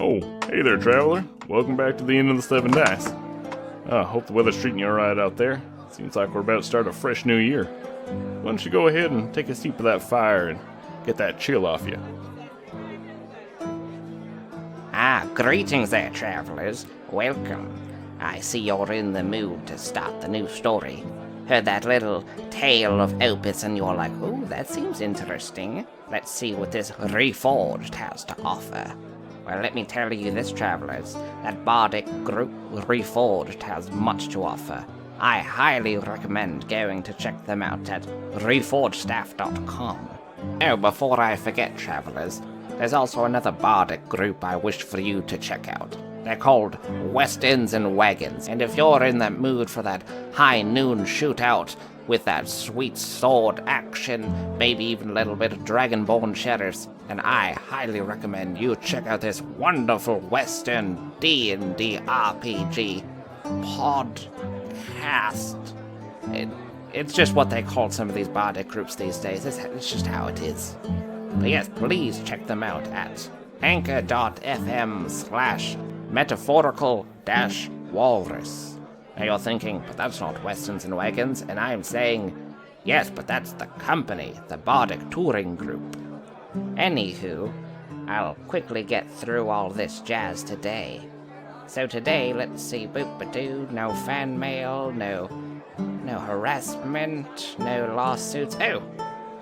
Oh, hey there, traveler. Welcome back to the Inn of the Seven Dice. Hope the weather's treating you alright out there. Seems like we're about to start a fresh new year. Why don't you go ahead and take a seat by that fire and get that chill off you? Greetings there, travelers. Welcome. I see you're in the mood to start the new story. Heard that little tale of Opus and you're like, ooh, that seems interesting. Let's see what this Reforged has to offer. Well, let me tell you this, travelers, that bardic group Reforged has much to offer. I highly recommend going to check them out at reforgedstaff.com. Oh, before I forget, travelers, there's also another bardic group I wish for you to check out. They're called West Ends and Wagons, and if you're in the mood for that high noon shootout with that sweet sword action, maybe even a little bit of Dragonborn cheddars, then I highly recommend you check out this wonderful Western D&D RPG podcast. It's just what they call some of these bardic groups these days. It's just how it is. But yes, please check them out at anchor.fm/metaphorical-walrus. Now you're thinking, but that's not Westerns and Wagons, and I'm saying, yes, but that's the company, the Bardic Touring Group. Anywho, I'll quickly get through all this jazz today. So today, let's see, boop-a-doo, no fan mail, no harassment, no lawsuits. Oh,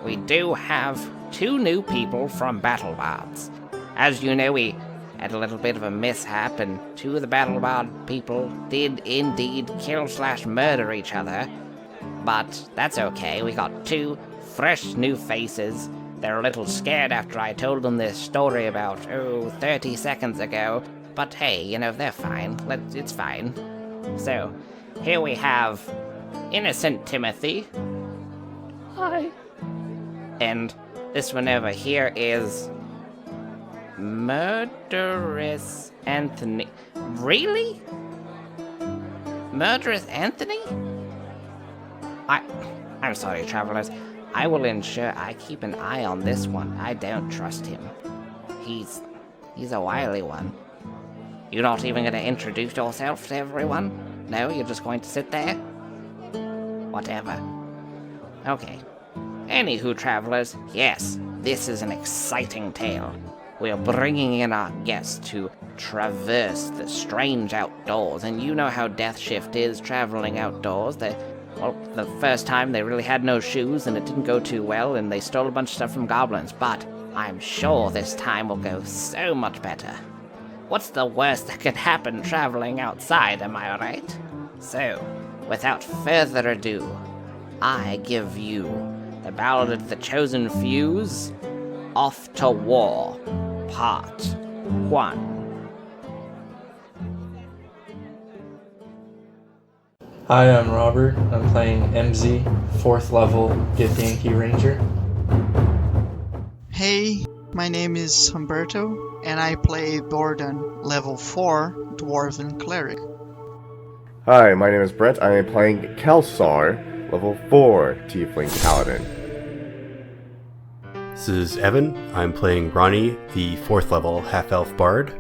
we do have 2 new people from BattleBards. As you know, we had a little bit of a mishap, and 2 of the BattleBard people did indeed kill/murder each other. But that's okay, we got 2 fresh new faces. They're a little scared after I told them this story about, 30 seconds ago. But hey, they're fine. It's fine. So, here we have Innocent Timothy. Hi. And this one over here is Murderous Anthony. Really? Murderous Anthony? I'm sorry, travelers. I will ensure I keep an eye on this one. I don't trust him. He's a wily one. You're not even going to introduce yourself to everyone? No, you're just going to sit there? Whatever. Okay. Anywho, travelers, yes, this is an exciting tale. We are bringing in our guests to traverse the strange outdoors, and you know how Death Shift is traveling outdoors. The first time they really had no shoes, and it didn't go too well, and they stole a bunch of stuff from goblins, but I'm sure this time will go so much better. What's the worst that could happen traveling outside, am I right? So, without further ado, I give you the Ballad of the Chosen Fuse, Off to War, Part 1. Hi, I'm Robert. I'm playing MZ, 4th level Githyanki Ranger. Hey, my name is Humberto, and I play Borden, level 4 Dwarven Cleric. Hi, my name is Brett. I am playing Kelsar, level 4 Tiefling Paladin. This is Evan. I'm playing Ronnie, the 4th level half-elf bard.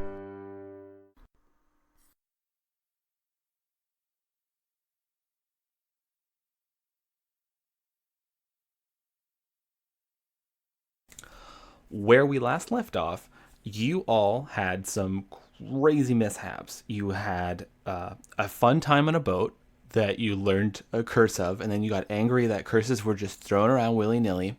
Where we last left off, you all had some crazy mishaps. You had a fun time on a boat that you learned a curse of, and then you got angry that curses were just thrown around willy-nilly.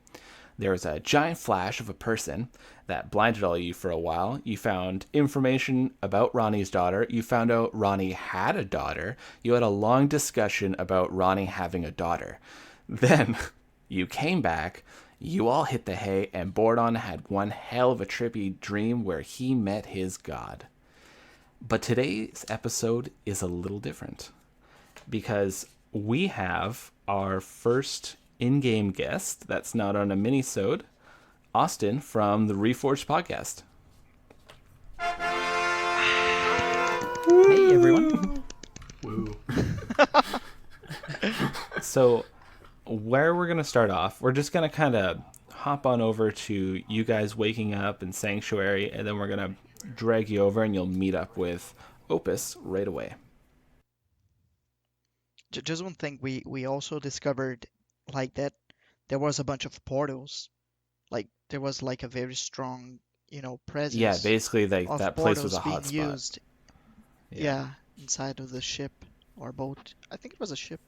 There was a giant flash of a person that blinded all you for a while. You found information about Ronnie's daughter. You found out Ronnie had a daughter. You had a long discussion about Ronnie having a daughter. Then you came back. You all hit the hay, and Bordon had one hell of a trippy dream where he met his god. But today's episode is a little different, because we have our first in-game guest that's not on a mini-sode, Austin from the Reforged podcast. Hey, everyone. Woo. So where we're going to start off, we're just going to kind of hop on over to you guys waking up in Sanctuary, and then we're going to drag you over and you'll meet up with Opus right away. Just one thing, we also discovered like that there was a bunch of portals. Like there was like a very strong, presence. Yeah, basically of that place was portals a being hotspot. used. Yeah, inside of the ship or boat. I think it was a ship.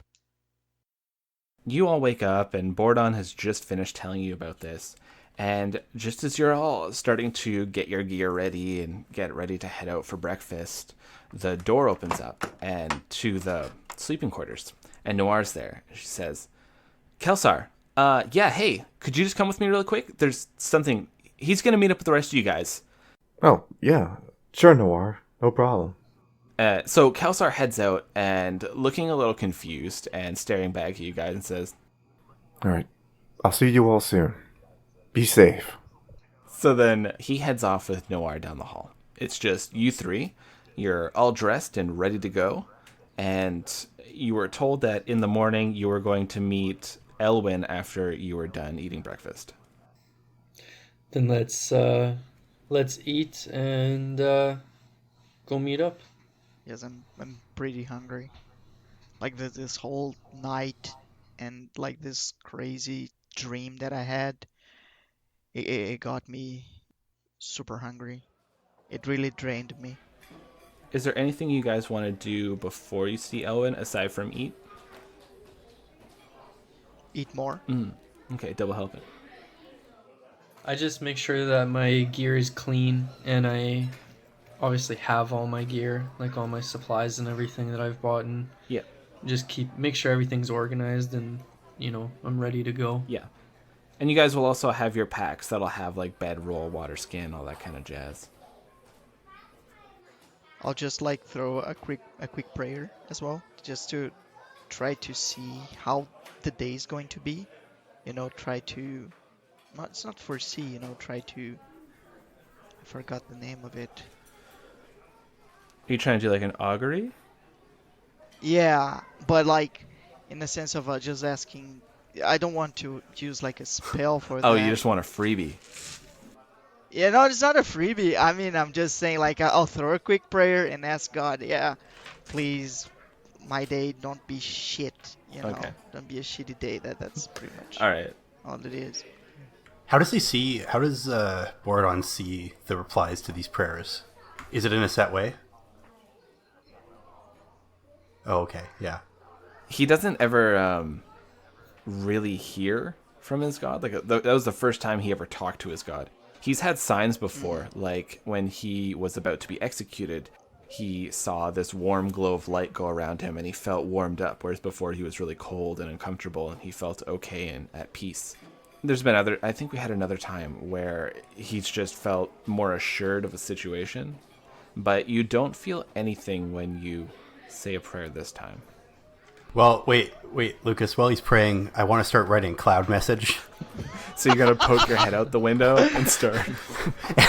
You all wake up, and Bordon has just finished telling you about this. And just as you're all starting to get your gear ready and get ready to head out for breakfast, the door opens up and to the sleeping quarters, and Noir's there. She says, "Kelsar, yeah, hey, could you just come with me really quick? There's something. He's gonna meet up with the rest of you guys." Oh, yeah. Sure, Noir. No problem. So Kelsar heads out and looking a little confused and staring back at you guys and says, Alright. I'll see you all soon. Be safe. so then he heads off with Noir down the hall. It's just you three. You're all dressed and ready to go. And you were told that in the morning you were going to meet Elwyn after you were done eating breakfast. Then let's eat and go meet up. Yes, I'm pretty hungry. Like this whole night and like this crazy dream that I had, it got me super hungry. It really drained me. Is there anything you guys want to do before you see Elwyn aside from eat? Eat more. Okay, double helping. I just make sure that my gear is clean, and I obviously have all my gear, like all my supplies and everything that I've bought, and Yeah. just make sure everything's organized, and I'm ready to go. Yeah. And you guys will also have your packs that'll have like bedroll, water skin, all that kind of jazz. I'll just like throw a quick prayer as well, just to try to see how the day is going to be. Try to it's not foresee, try to I forgot the name of it. Are you trying to do like an augury? Yeah, but like in the sense of just asking. I don't want to use like a spell for that. Oh, you just want a freebie. Yeah, no, it's not a freebie. I mean, I'm just saying like I'll throw a quick prayer and ask God, yeah, please, my day don't be shit. Okay. Don't be a shitty day. That's pretty much All right. all it is. How does Bordon see the replies to these prayers? Is it in a set way? Oh, okay, yeah. He doesn't ever really hear from his god. Like that was the first time he ever talked to his god. He's had signs before, like when he was about to be executed, he saw this warm glow of light go around him and he felt warmed up, whereas before he was really cold and uncomfortable and he felt okay and at peace. There's been I think we had another time where he's just felt more assured of a situation, but you don't feel anything when you say a prayer this time. Well, wait, Lucas, while he's praying, I want to start writing cloud message. So you're going to poke your head out the window and start.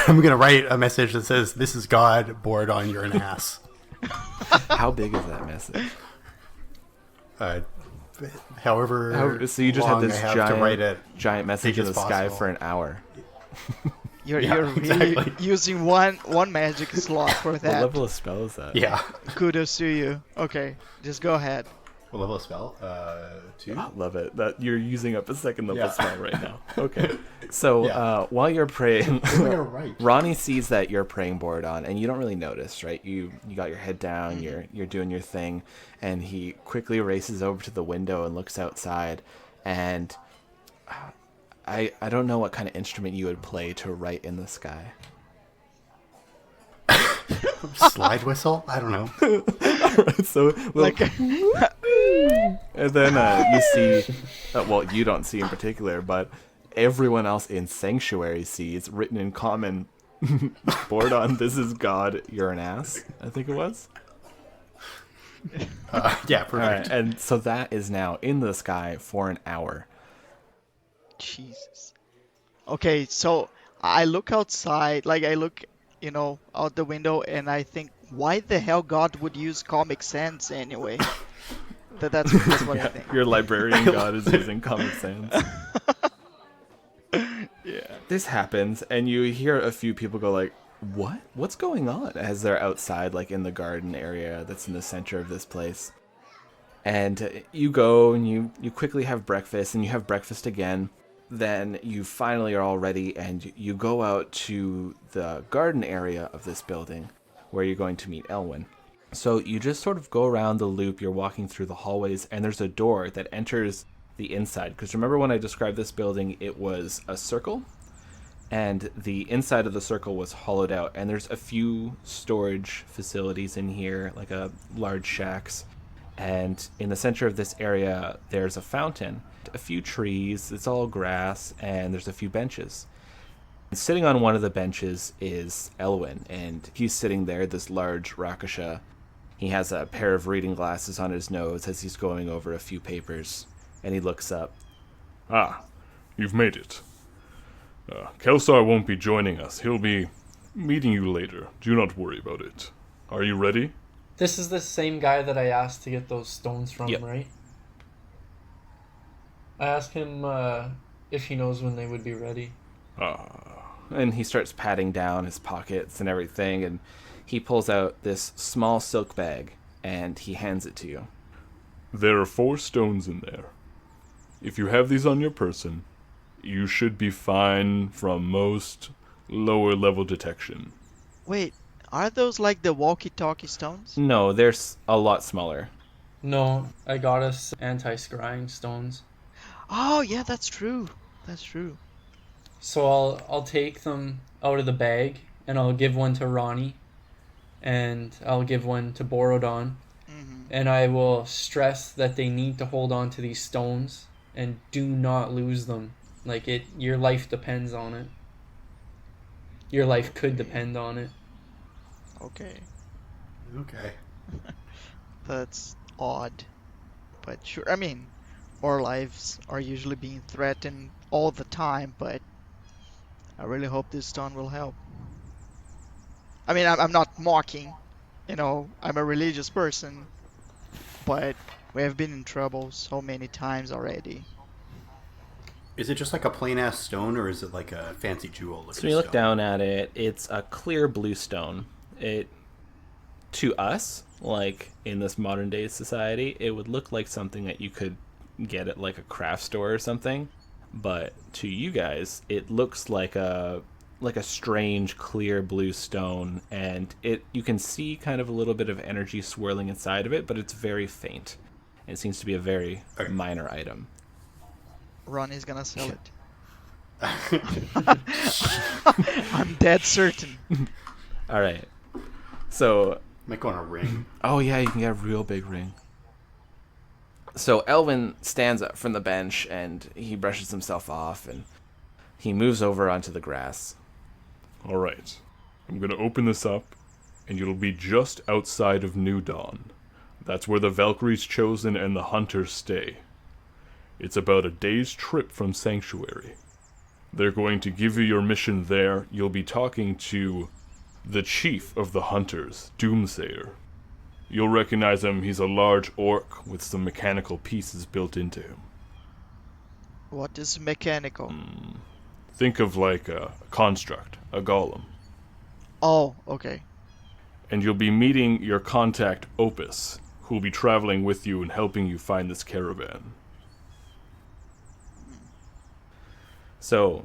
I'm going to write a message that says, "This is God, Bordon, you're an ass." How big is that message? However So you just have long this I have to write it. giant message big in as the sky possible. for an hour. You're really exactly. using one magic slot for What that. level of spell is that? Yeah. Kudos to you. Okay, just go ahead. What level of spell? 2? Oh, love it. That you're using up a second level Yeah. spell right now. Okay. So Yeah. while you're praying, What am I gonna write? Ronnie sees that you're praying Bordon, and you don't really notice, right? You got your head down, you're doing your thing, and he quickly races over to the window and looks outside, and I don't know what kind of instrument you would play to write in the sky. Slide whistle? I don't know. So Like, and then you see, well, you don't see in particular, but everyone else in Sanctuary sees written in common, Bordon, this is God, you're an ass, I think it was. Yeah, All perfect. right, and so that is now in the sky for an hour. Jesus. Okay, so I look outside, like I look, out the window, and I think, why the hell God would use Comic Sans anyway? That's what I think. Your librarian God is using Comic Sans. this happens, and you hear a few people go like, "What? What's going on?" as they're outside, like in the garden area that's in the center of this place. And you go and you quickly have breakfast, and you have breakfast again. Then you finally are all ready, and you go out to the garden area of this building where you're going to meet Elwyn. So you just sort of go around the loop, you're walking through the hallways, and there's a door that enters the inside. Because remember when I described this building, it was a circle, and the inside of the circle was hollowed out, and there's a few storage facilities in here, like a large shacks. And in the center of this area, there's a fountain, a few trees, it's all grass, and there's a few benches. And sitting on one of the benches is Elwyn, and he's sitting there, this large Rakasha. He has a pair of reading glasses on his nose as he's going over a few papers, and he looks up. Ah, you've made it. Kelsar won't be joining us. He'll be meeting you later. Do not worry about it. Are you ready? This is the same guy that I asked to get those stones from, Yep. right? I asked him if he knows when they would be ready. And he starts patting down his pockets and everything, and he pulls out this small silk bag, and he hands it to you. There are 4 stones in there. If you have these on your person, you should be fine from most lower level detection. Wait, are those like the walkie-talkie stones? No, they're a lot smaller. No, I got us anti-scrying stones. Oh, yeah, that's true. That's true. So I'll take them out of the bag, and I'll give one to Ronnie, and I'll give one to Borodon, and I will stress that they need to hold on to these stones and do not lose them. Like, your life depends on it. Your life could depend on it. Okay. Okay. That's odd. But sure, I mean, our lives are usually being threatened all the time, but I really hope this stone will help. I mean, I'm not mocking, you know, I'm a religious person, but we have been in trouble so many times already. Is it just like a plain ass stone, or is it like a fancy jewel looking So when you look stone? down at it, it's a clear blue stone. It, to us, like in this modern day society, it would look like something that you could get at like a craft store or something. But to you guys, it looks like a strange clear blue stone, and you can see kind of a little bit of energy swirling inside of it, but it's very faint. It seems to be a very minor item. Ronnie's gonna sell it. I'm dead certain. All right. So, Might go on a ring. oh yeah, you can get a real big ring. So Elwyn stands up from the bench, and he brushes himself off, and he moves over onto the grass. All right. I'm going to open this up, and you'll be just outside of New Dawn. That's where the Valkyries Chosen and the Hunters stay. It's about a day's trip from Sanctuary. They're going to give you your mission there. You'll be talking to the chief of the Hunters, Doomsayer. You'll recognize him. He's a large orc with some mechanical pieces built into him. What is mechanical? Think of like a construct, a golem. Oh, okay. And you'll be meeting your contact, Opus, who'll be traveling with you and helping you find this caravan. So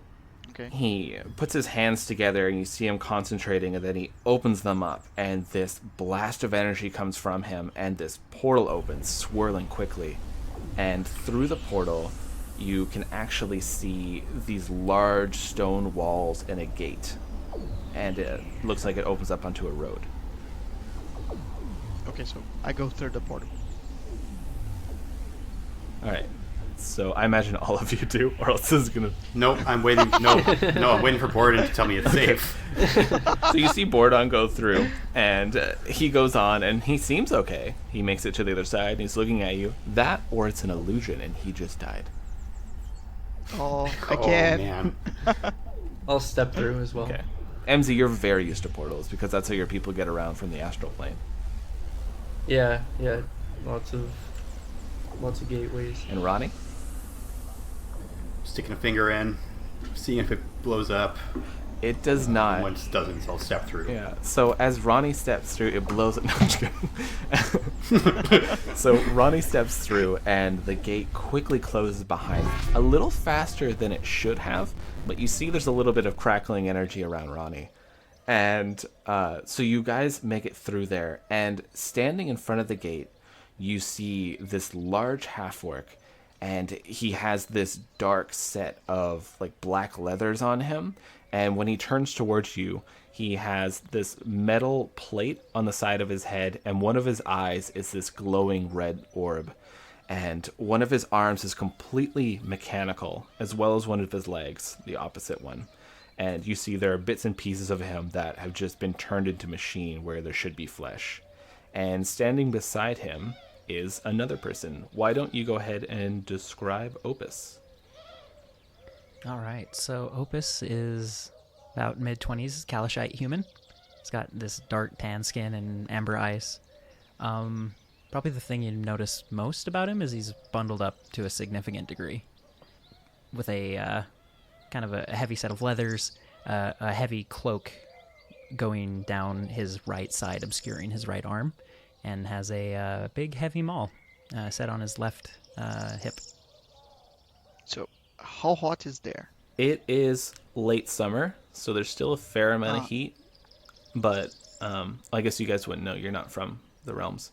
Okay. he puts his hands together, and you see him concentrating, and then he opens them up, and this blast of energy comes from him, and this portal opens, swirling quickly. And through the portal, you can actually see these large stone walls and a gate. And it looks like it opens up onto a road. Okay, so I go through the portal. All right. So I imagine all of you do, or else this is gonna. Nope, I'm waiting. No, I'm waiting for Borden to tell me it's safe. So you see Bordon go through, and he goes on, and he seems okay. He makes it to the other side, and he's looking at you. That, or it's an illusion, and he just died. Oh, Oh again. man. I'll step through as well. Okay. MZ, you're very used to portals, because that's how your people get around from the astral plane. Yeah. Lots of gateways. And Ronnie? Sticking a finger in, seeing if it blows up. It does not. Once it doesn't, I'll step through. Yeah. So as Ronnie steps through, it blows it. No, I'm just kidding. So Ronnie steps through, and the gate quickly closes behind him, a little faster than it should have. But you see, there's a little bit of crackling energy around Ronnie, and so you guys make it through there. And standing in front of the gate, you see this large half-orc, and he has this dark set of like black leathers on him. And when he turns towards you, he has this metal plate on the side of his head, and one of his eyes is this glowing red orb. And one of his arms is completely mechanical, as well as one of his legs, the opposite one. And you see there are bits and pieces of him that have just been turned into machine where there should be flesh. And standing beside him is another person. Why don't you go ahead and describe Opus? All right, so Opus is about mid-20s, Kalashite human. He's got this dark tan skin and amber eyes. Probably the thing you notice most about him is he's bundled up to a significant degree with a kind of a heavy set of leathers, a heavy cloak going down his right side, obscuring his right arm, and has a big heavy maul set on his left hip. So, how hot is there? It is late summer, so there's still a fair amount of heat, but I guess you guys wouldn't know. You're not from the realms.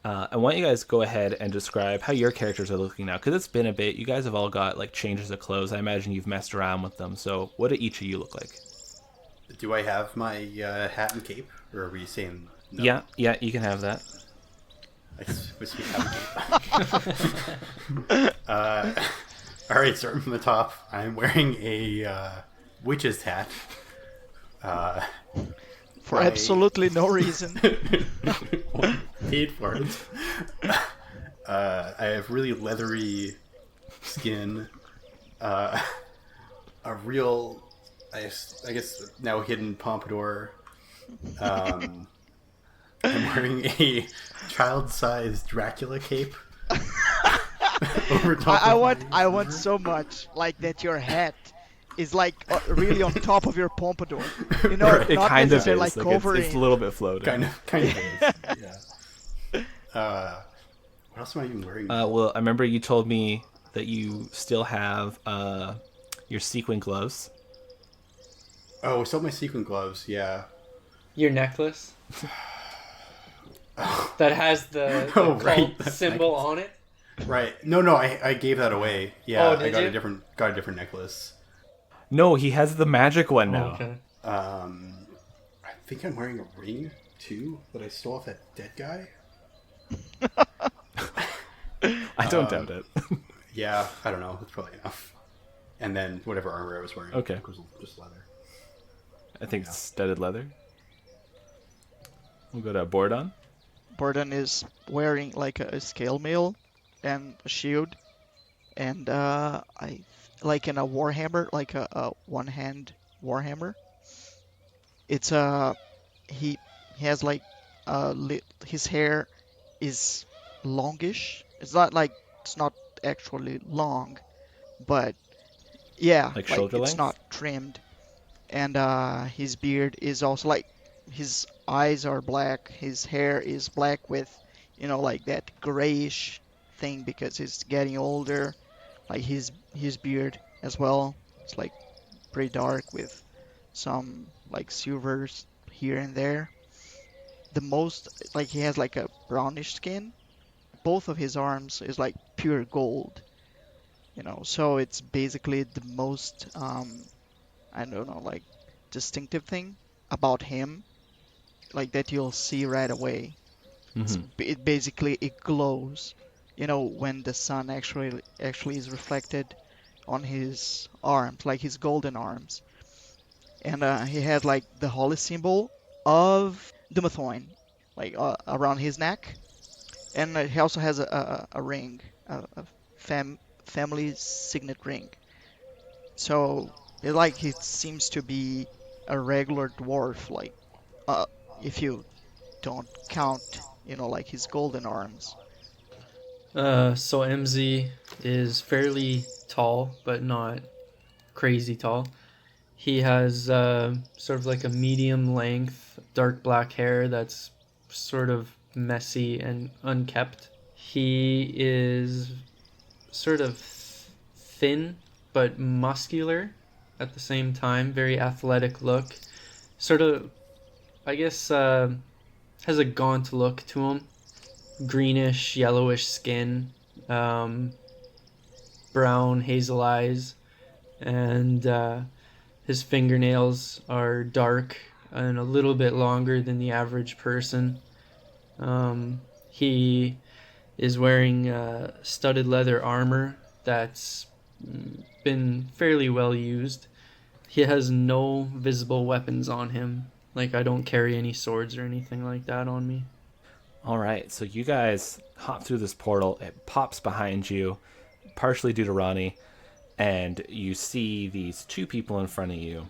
I want you guys to go ahead and describe how your characters are looking now, because it's been a bit. You guys have all got like changes of clothes. I imagine you've messed around with them. So what do each of you look like? Do I have my hat and cape, or are we saying no? Yeah, you can have that. I wish we have a cape. All right, starting from the top, I'm wearing a witch's hat. For absolutely no reason. Paid for it. I have really leathery skin. A real, I guess now hidden pompadour. I'm wearing a child-sized Dracula cape. Over top I of want I want so much like that your hat is like really on top of your pompadour. You know, It not kind of is. necessarily like Like, covering. it's a little bit floating. kind of is. Yeah. What else am I even wearing? Well, I remember you told me that you still have your sequin gloves. Oh, still my sequin gloves. Yeah. Your necklace that has the Oh, cult right, that symbol on it. Right. No, I gave that away. Yeah, Oh, I did got you? a different necklace. No, he has the magic one now. Okay. I think I'm wearing a ring too that I stole off that dead guy. I don't doubt it. Yeah, I don't know. That's probably enough. And then whatever armor I was wearing. Okay. Was just leather. I think it's studded leather. We'll go to Bordon. Borden is wearing like a scale mail and a shield, and I like in a warhammer, like a one-hand warhammer. It's he has like his hair is longish. It's not actually long, but yeah, Like shoulder it's length? not trimmed, and his beard is also like his eyes are black. His hair is black with, like that grayish thing because he's getting older. Like his beard as well. It's like pretty dark with some like silvers here and there. The most like he has like a brownish skin. Both of his arms is like pure gold. So it's basically the most I don't know, like distinctive thing about him, like that you'll see right away. It basically it glows, when the sun actually is reflected on his arms, like his golden arms. And he has like the holy symbol of Dumathoin, like around his neck, and he also has a ring, a family signet ring. So it seems to be a regular dwarf, like if you don't count, like his golden arms. So MZ is fairly tall, but not crazy tall. He has sort of like a medium length, dark black hair that's sort of messy and unkept. He is sort of thin but muscular at the same time, very athletic look. Sort of, I guess, has a gaunt look to him. Greenish, yellowish skin, brown hazel eyes, and his fingernails are dark and a little bit longer than the average person. He is wearing studded leather armor that's been fairly well used. He has no visible weapons on him. Like, I don't carry any swords or anything like that on me. All right, so you guys hop through this portal. It pops behind you, partially due to Ronnie, and you see these two people in front of you.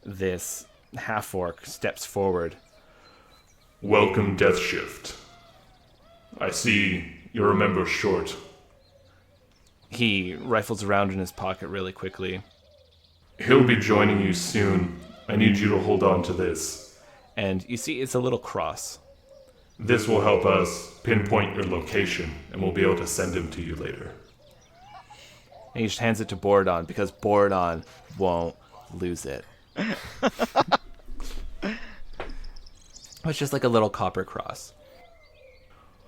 This half-orc steps forward. Welcome, Death Shift. I see you're a member short. He rifles around in his pocket really quickly. He'll be joining you soon. I need you to hold on to this. And you see it's a little cross. This will help us pinpoint your location, and we'll be able to send him to you later. And he just hands it to Borodon because Borodon won't lose it. It's just like a little copper cross.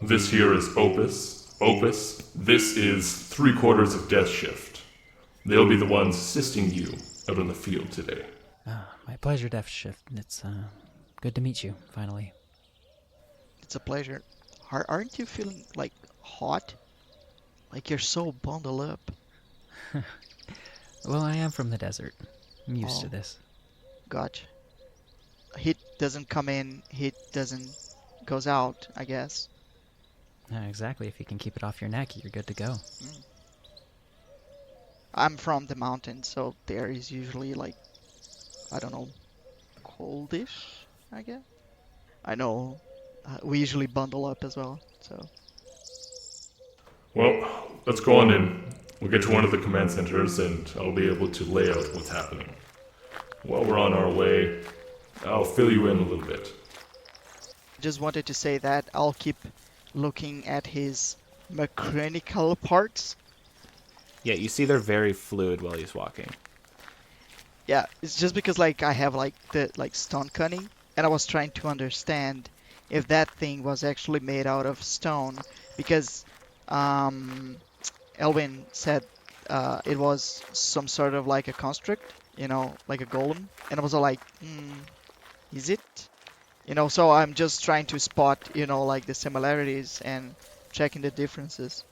This here is Opus. Opus, this is 3/4 of Death Shift. They'll be the ones assisting you out in the field today. My pleasure, Death Shift. It's good to meet you, finally. It's a pleasure. Aren't you feeling, like, hot? Like you're so bundled up. Well, I am from the desert. I'm used to Oh. this. Gotcha. Heat doesn't come in, heat doesn't goes out, I guess. Exactly. If you can keep it off your neck, you're good to go. I'm from the mountains, so there is usually, like, I don't know, coldish, I guess. I know we usually bundle up as well, so. Well, let's go on in. We'll get to one of the command centers, and I'll be able to lay out what's happening. While we're on our way, I'll fill you in a little bit. Just wanted to say that I'll keep looking at his mechanical parts. Yeah, you see they're very fluid while he's walking. Yeah, it's just because, like, I have, like, the, like, stone cutting, and I was trying to understand if that thing was actually made out of stone, because Elwin said it was some sort of like a construct, you know, like a golem, and I was all like, is it? You know, so I'm just trying to spot, you know, like the similarities and checking the differences.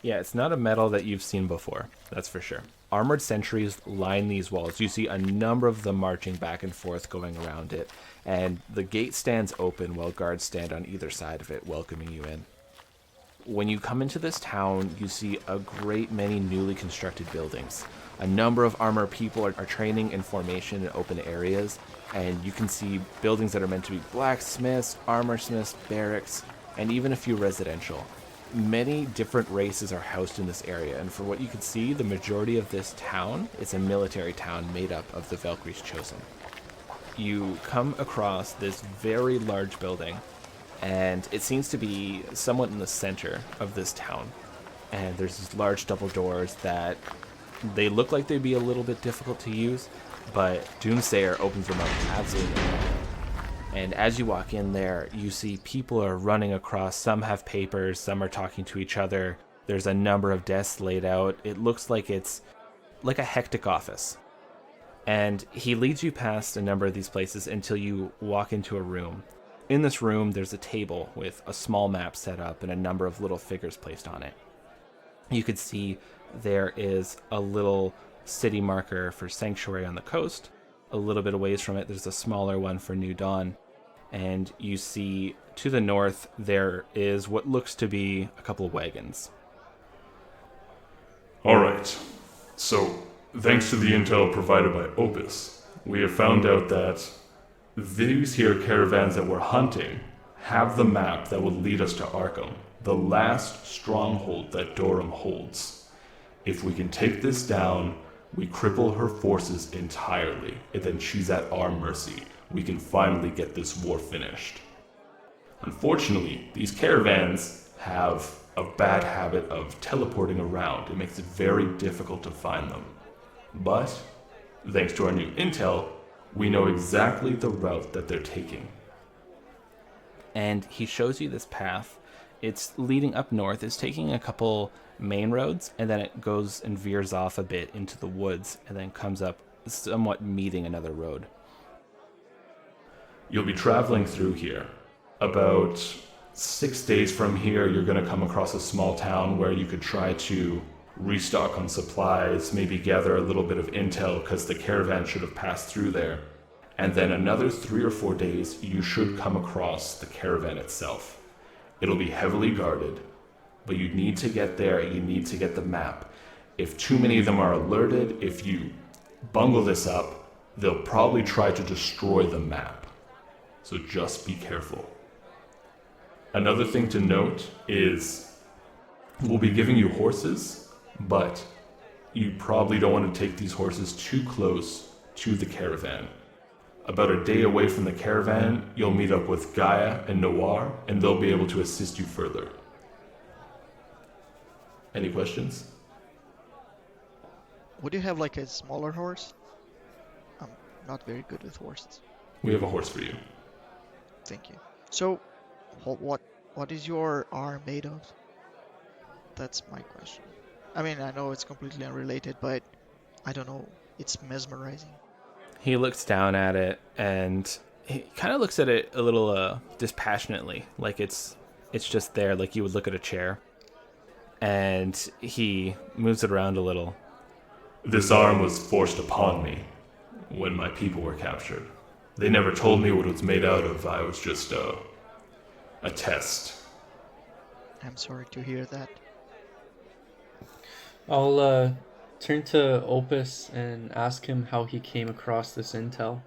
Yeah, it's not a metal that you've seen before, that's for sure. Armored sentries line these walls. You see a number of them marching back and forth going around it, and the gate stands open while guards stand on either side of it, welcoming you in. When you come into this town, you see a great many newly constructed buildings. A number of armored people are training in formation in open areas, and you can see buildings that are meant to be blacksmiths, armorsmiths, barracks, and even a few residential. Many different races are housed in this area, and for what you can see, the majority of this town is a military town made up of the Valkyries Chosen. You come across this very large building, and it seems to be somewhat in the center of this town. And there's these large double doors that they look like they'd be a little bit difficult to use, but Doomsayer opens them up absolutely. And as you walk in there, you see people are running across. Some have papers, some are talking to each other. There's a number of desks laid out. It looks like it's like a hectic office. And he leads you past a number of these places until you walk into a room. In this room, there's a table with a small map set up and a number of little figures placed on it. You could see there is a little city marker for Sanctuary on the coast. A little bit away from it, there's a smaller one for New Dawn. And you see to the north, there is what looks to be a couple of wagons. Alright, so thanks to the intel provided by Opus, we have found out that these here caravans that we're hunting have the map that will lead us to Arkham, the last stronghold that Durham holds. If we can take this down, We cripple her forces entirely, and then she's at our mercy. We can finally get this war finished. Unfortunately, these caravans have a bad habit of teleporting around. It makes it very difficult to find them. But, thanks to our new intel, we know exactly the route that they're taking. And he shows you this path. It's leading up north. It's taking a couple main roads, and then it goes and veers off a bit into the woods, and then comes up somewhat meeting another road. You'll be traveling through here. About 6 days from here, you're going to come across a small town where you could try to restock on supplies, maybe gather a little bit of intel because the caravan should have passed through there. And then another 3 or 4 days, you should come across the caravan itself. It'll be heavily guarded, but you need to get there and you need to get the map. If too many of them are alerted, if you bungle this up, they'll probably try to destroy the map. So just be careful. Another thing to note is we'll be giving you horses, but you probably don't want to take these horses too close to the caravan. About a day away from the caravan, you'll meet up with Gaia and Noir, and they'll be able to assist you further. Any questions? Would you have like a smaller horse? I'm not very good with horses. We have a horse for you. Thank you. So, what is your arm made of? That's my question. I mean, I know it's completely unrelated, but I don't know. It's mesmerizing. He looks down at it, and he kind of looks at it a little dispassionately, like it's just there, like you would look at a chair. And he moves it around a little. This arm was forced upon me when my people were captured. They never told me what it was made out of. I was just a test. I'm sorry to hear that. I'll turn to Opus and ask him how he came across this intel.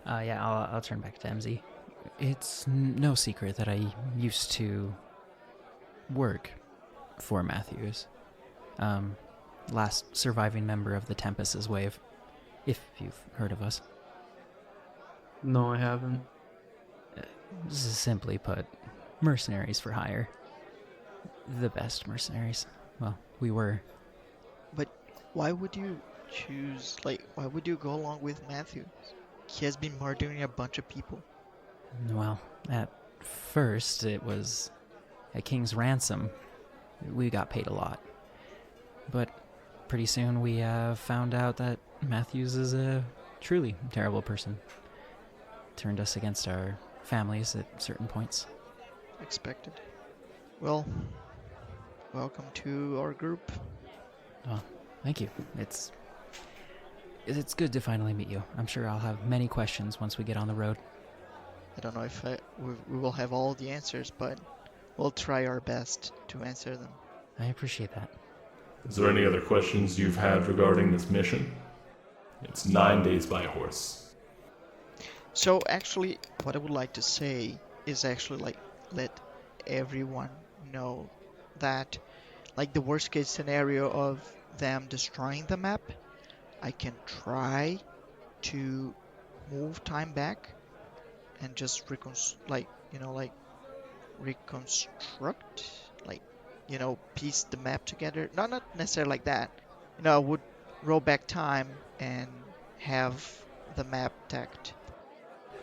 Yeah, I'll turn back to MZ. It's no secret that I used to work for Matthews. Last surviving member of the Tempest's Wave, if you've heard of us. No, I haven't. This is simply put, mercenaries for hire. The best mercenaries. Well, we were. But why would you choose, why would you go along with Matthews? He has been murdering a bunch of people. Well, at first it was a king's ransom. We got paid a lot. But pretty soon we found out that Matthews is a truly terrible person. Turned us against our families at certain points. Expected. Well, welcome to our group. Oh, thank you. It's good to finally meet you. I'm sure I'll have many questions once we get on the road. I don't know if we will have all the answers, but we'll try our best to answer them. I appreciate that. Is there any other questions you've had regarding this mission? It's 9 days by horse. So actually, what I would like to say is actually let everyone know that the worst case scenario of them destroying the map, I can try to move time back and just reconstruct, piece the map together. Not necessarily like that. I would roll back time and have the map tacked.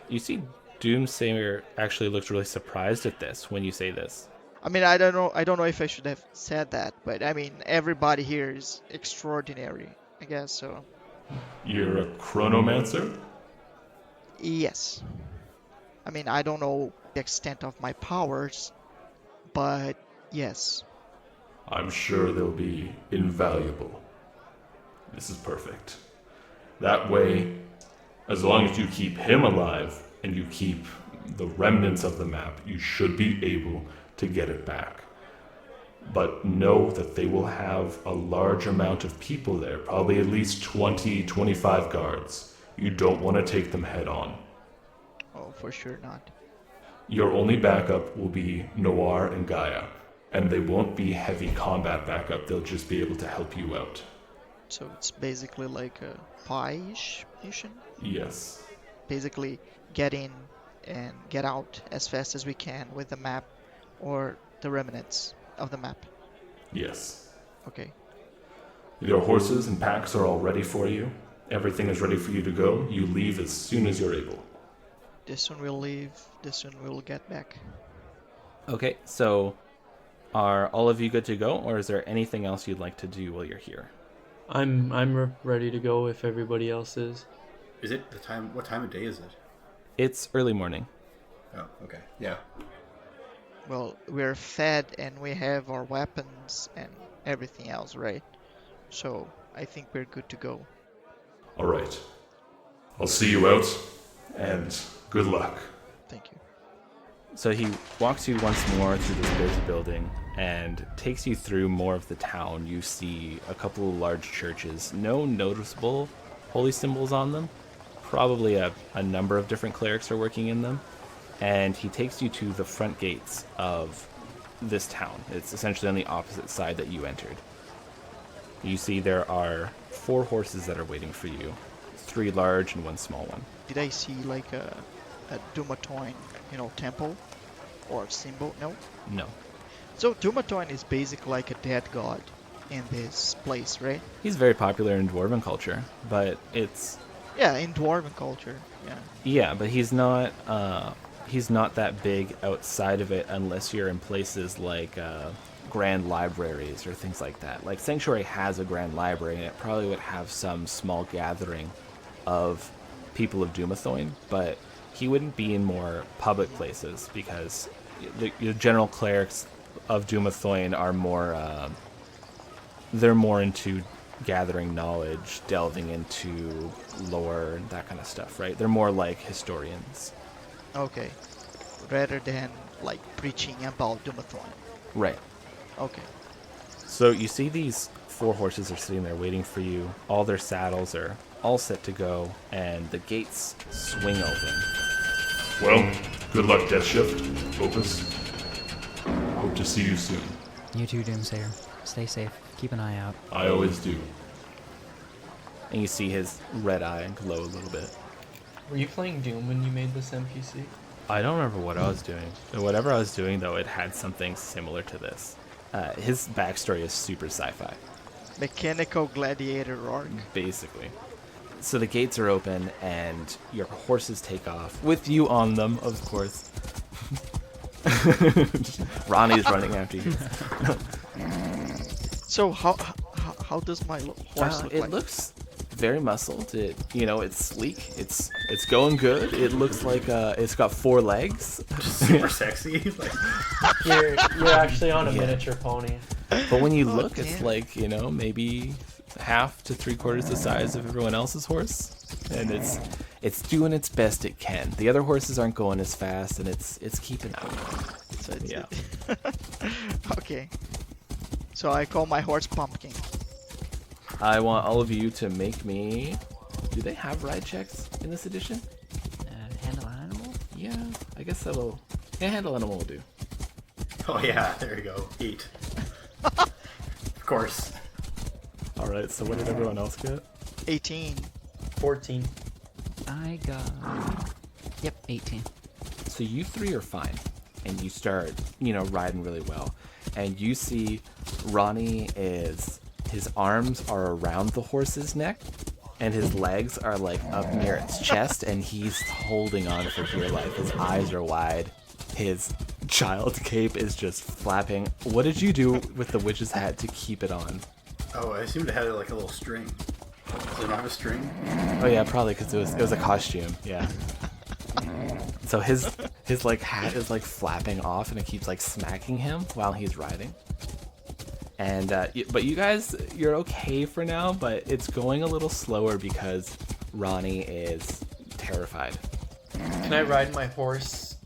You see Doomsayer actually looks really surprised at this when you say this. I mean, I don't know if I should have said that, but I mean, everybody here is extraordinary, I guess, so. You're a chronomancer? Yes. I mean, I don't know the extent of my powers, but yes. I'm sure they'll be invaluable. This is perfect. That way, as long as you keep him alive and you keep the remnants of the map, you should be able to get it back. But know that they will have a large amount of people there, probably at least 20, 25 guards. You don't want to take them head on. Oh, for sure not. Your only backup will be Noir and Gaia, and they won't be heavy combat backup, they'll just be able to help you out. So it's basically like a pie-ish mission. Yes. Basically, get in and get out as fast as we can with the map or the remnants of the map. Yes. Okay. Your horses and packs are all ready for you. Everything is ready for you to go. You leave as soon as you're able. The soon we'll leave, the soon we'll get back. Okay, so are all of you good to go, or is there anything else you'd like to do while you're here? I'm ready to go if everybody else is. Is it the time? What time of day is it? It's early morning. Oh, okay. Yeah. Well, we're fed and we have our weapons and everything else, right? So I think we're good to go. All right. I'll see you out, and good luck. Thank you. So he walks you once more through this busy building and takes you through more of the town. You see a couple of large churches, no noticeable holy symbols on them. Probably a number of different clerics are working in them. And he takes you to the front gates of this town. It's essentially on the opposite side that you entered. You see there are 4 horses that are waiting for you. 3 large and 1 small one. Did I see like a Dumatoin, temple or symbol? No? No. So Dumatoin is basically like a dead god in this place, right? He's very popular in Dwarven culture, but it's... Yeah, in Dwarven culture, yeah. Yeah, but he's not that big outside of it unless you're in places like grand libraries or things like that. Like Sanctuary has a grand library, and it probably would have some small gathering of people of Dumathoin, but he wouldn't be in more public places because the general clerics of Dumathoin are more they're more into gathering knowledge, delving into lore and that kind of stuff, right? They're more like historians. Okay. Rather than like preaching about Dumatoin. Right. Okay. So you see these 4 horses are sitting there waiting for you. All their saddles are all set to go, and the gates swing open. Well, good luck, Death Shift. Opus. Hope to see you soon. You too, Doomsayer. Stay safe. Keep an eye out. I always do. And you see his red eye glow a little bit. Were you playing Doom when you made this NPC? I don't remember what I was doing. Whatever I was doing, though, it had something similar to this. His backstory is super sci-fi. Mechanical gladiator arc. Basically. So the gates are open, and your horses take off, with you on them, of course. Ronnie's running after you. So how does my horse look It like? looks very muscled. It's sleek. It's going good. It looks like it's got 4 legs. Super sexy. Like, You're actually on a miniature pony. But when you look, it's damn. like, maybe half to 3/4 the size of everyone else's horse, and it's doing its best it can. The other horses aren't going as fast, and it's keeping up. So it's, Yeah. Okay. So I call my horse Pumpkin. I want all of you to make me. Do they have ride checks in this edition? Handle animal? Yeah, I guess that'll. Yeah, handle animal will do. oh yeah, there you go. 8. Of course. All right. So what did everyone else get? 18. 14. I got... Yep, 18. So you 3 are fine, and you start, riding really well, and you see Ronnie is. His arms are around the horse's neck, and his legs are like up near its chest, and he's holding on for dear life. His eyes are wide. His child cape is just flapping. What did you do with the witch's hat to keep it on? Oh, I assumed it had like a little string. Does it not have a string? Oh yeah, probably because it was a costume. Yeah. So his like hat is like flapping off, and it keeps like smacking him while he's riding. And but you guys, you're okay for now, but it's going a little slower because Ronnie is terrified. Can I ride my horse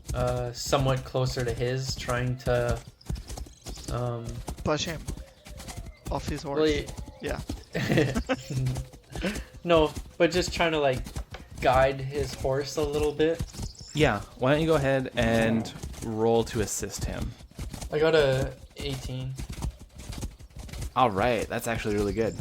somewhat closer to his, trying to Push him off his horse. Well, Yeah. no, but just trying to like guide his horse a little bit. Yeah, why don't you go ahead and roll to assist him? I got a 18. All right, that's actually really good.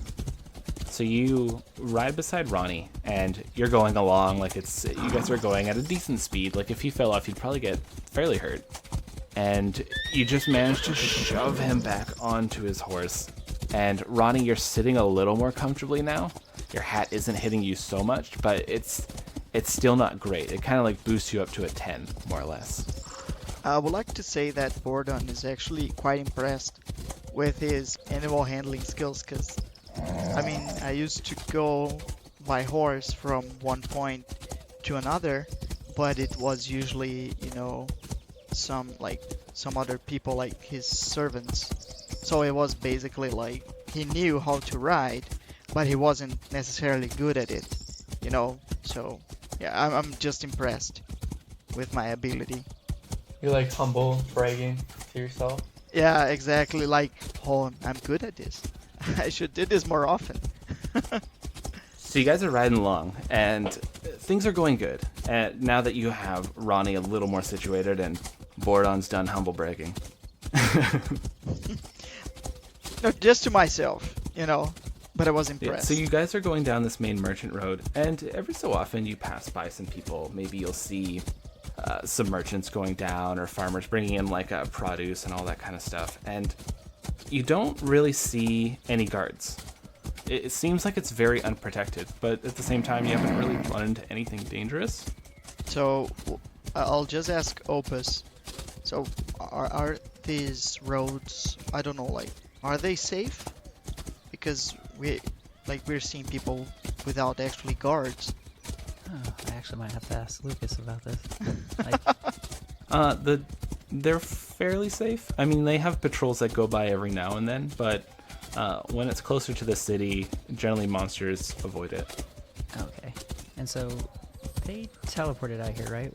So you ride beside Ronnie, and you're going along like you guys are going at a decent speed. Like if he fell off, you'd probably get fairly hurt. And you just managed to shove him back onto his horse. And Ronnie, you're sitting a little more comfortably now. Your hat isn't hitting you so much, but it's still not great. It kind of like boosts you up to a 10, more or less. I would like to say that Bordon is actually quite impressed with his animal handling skills, because I mean, I used to go by horse from one point to another, but it was usually, you know, some other people, like his servants. So it was basically like he knew how to ride, but he wasn't necessarily good at it, you know. So yeah, I'm just impressed with my ability. You're like humble bragging to yourself. Yeah, exactly. Like, oh, I'm good at this. I should do this more often. So you guys are riding along, and things are going good. And now that you have Ronnie a little more situated, and Bordon's done humble bragging. No, just to myself, you know. But I was Yeah, impressed. so you guys are going down this main merchant road, and every so often you pass by some people. Maybe you'll see some merchants going down, or farmers bringing in like produce and all that kind of stuff. And you don't really see any guards. It seems like it's very unprotected, but at the same time, you haven't really run into anything dangerous. So I'll just ask Opus. So are these roads, I don't know, like, are they safe? Because we're seeing people without actually guards. Oh, I actually might have to ask Lucas about this. Like, They're fairly safe. I mean, they have patrols that go by every now and then, but when it's closer to the city, generally monsters avoid it. okay. And so they teleported out here, right?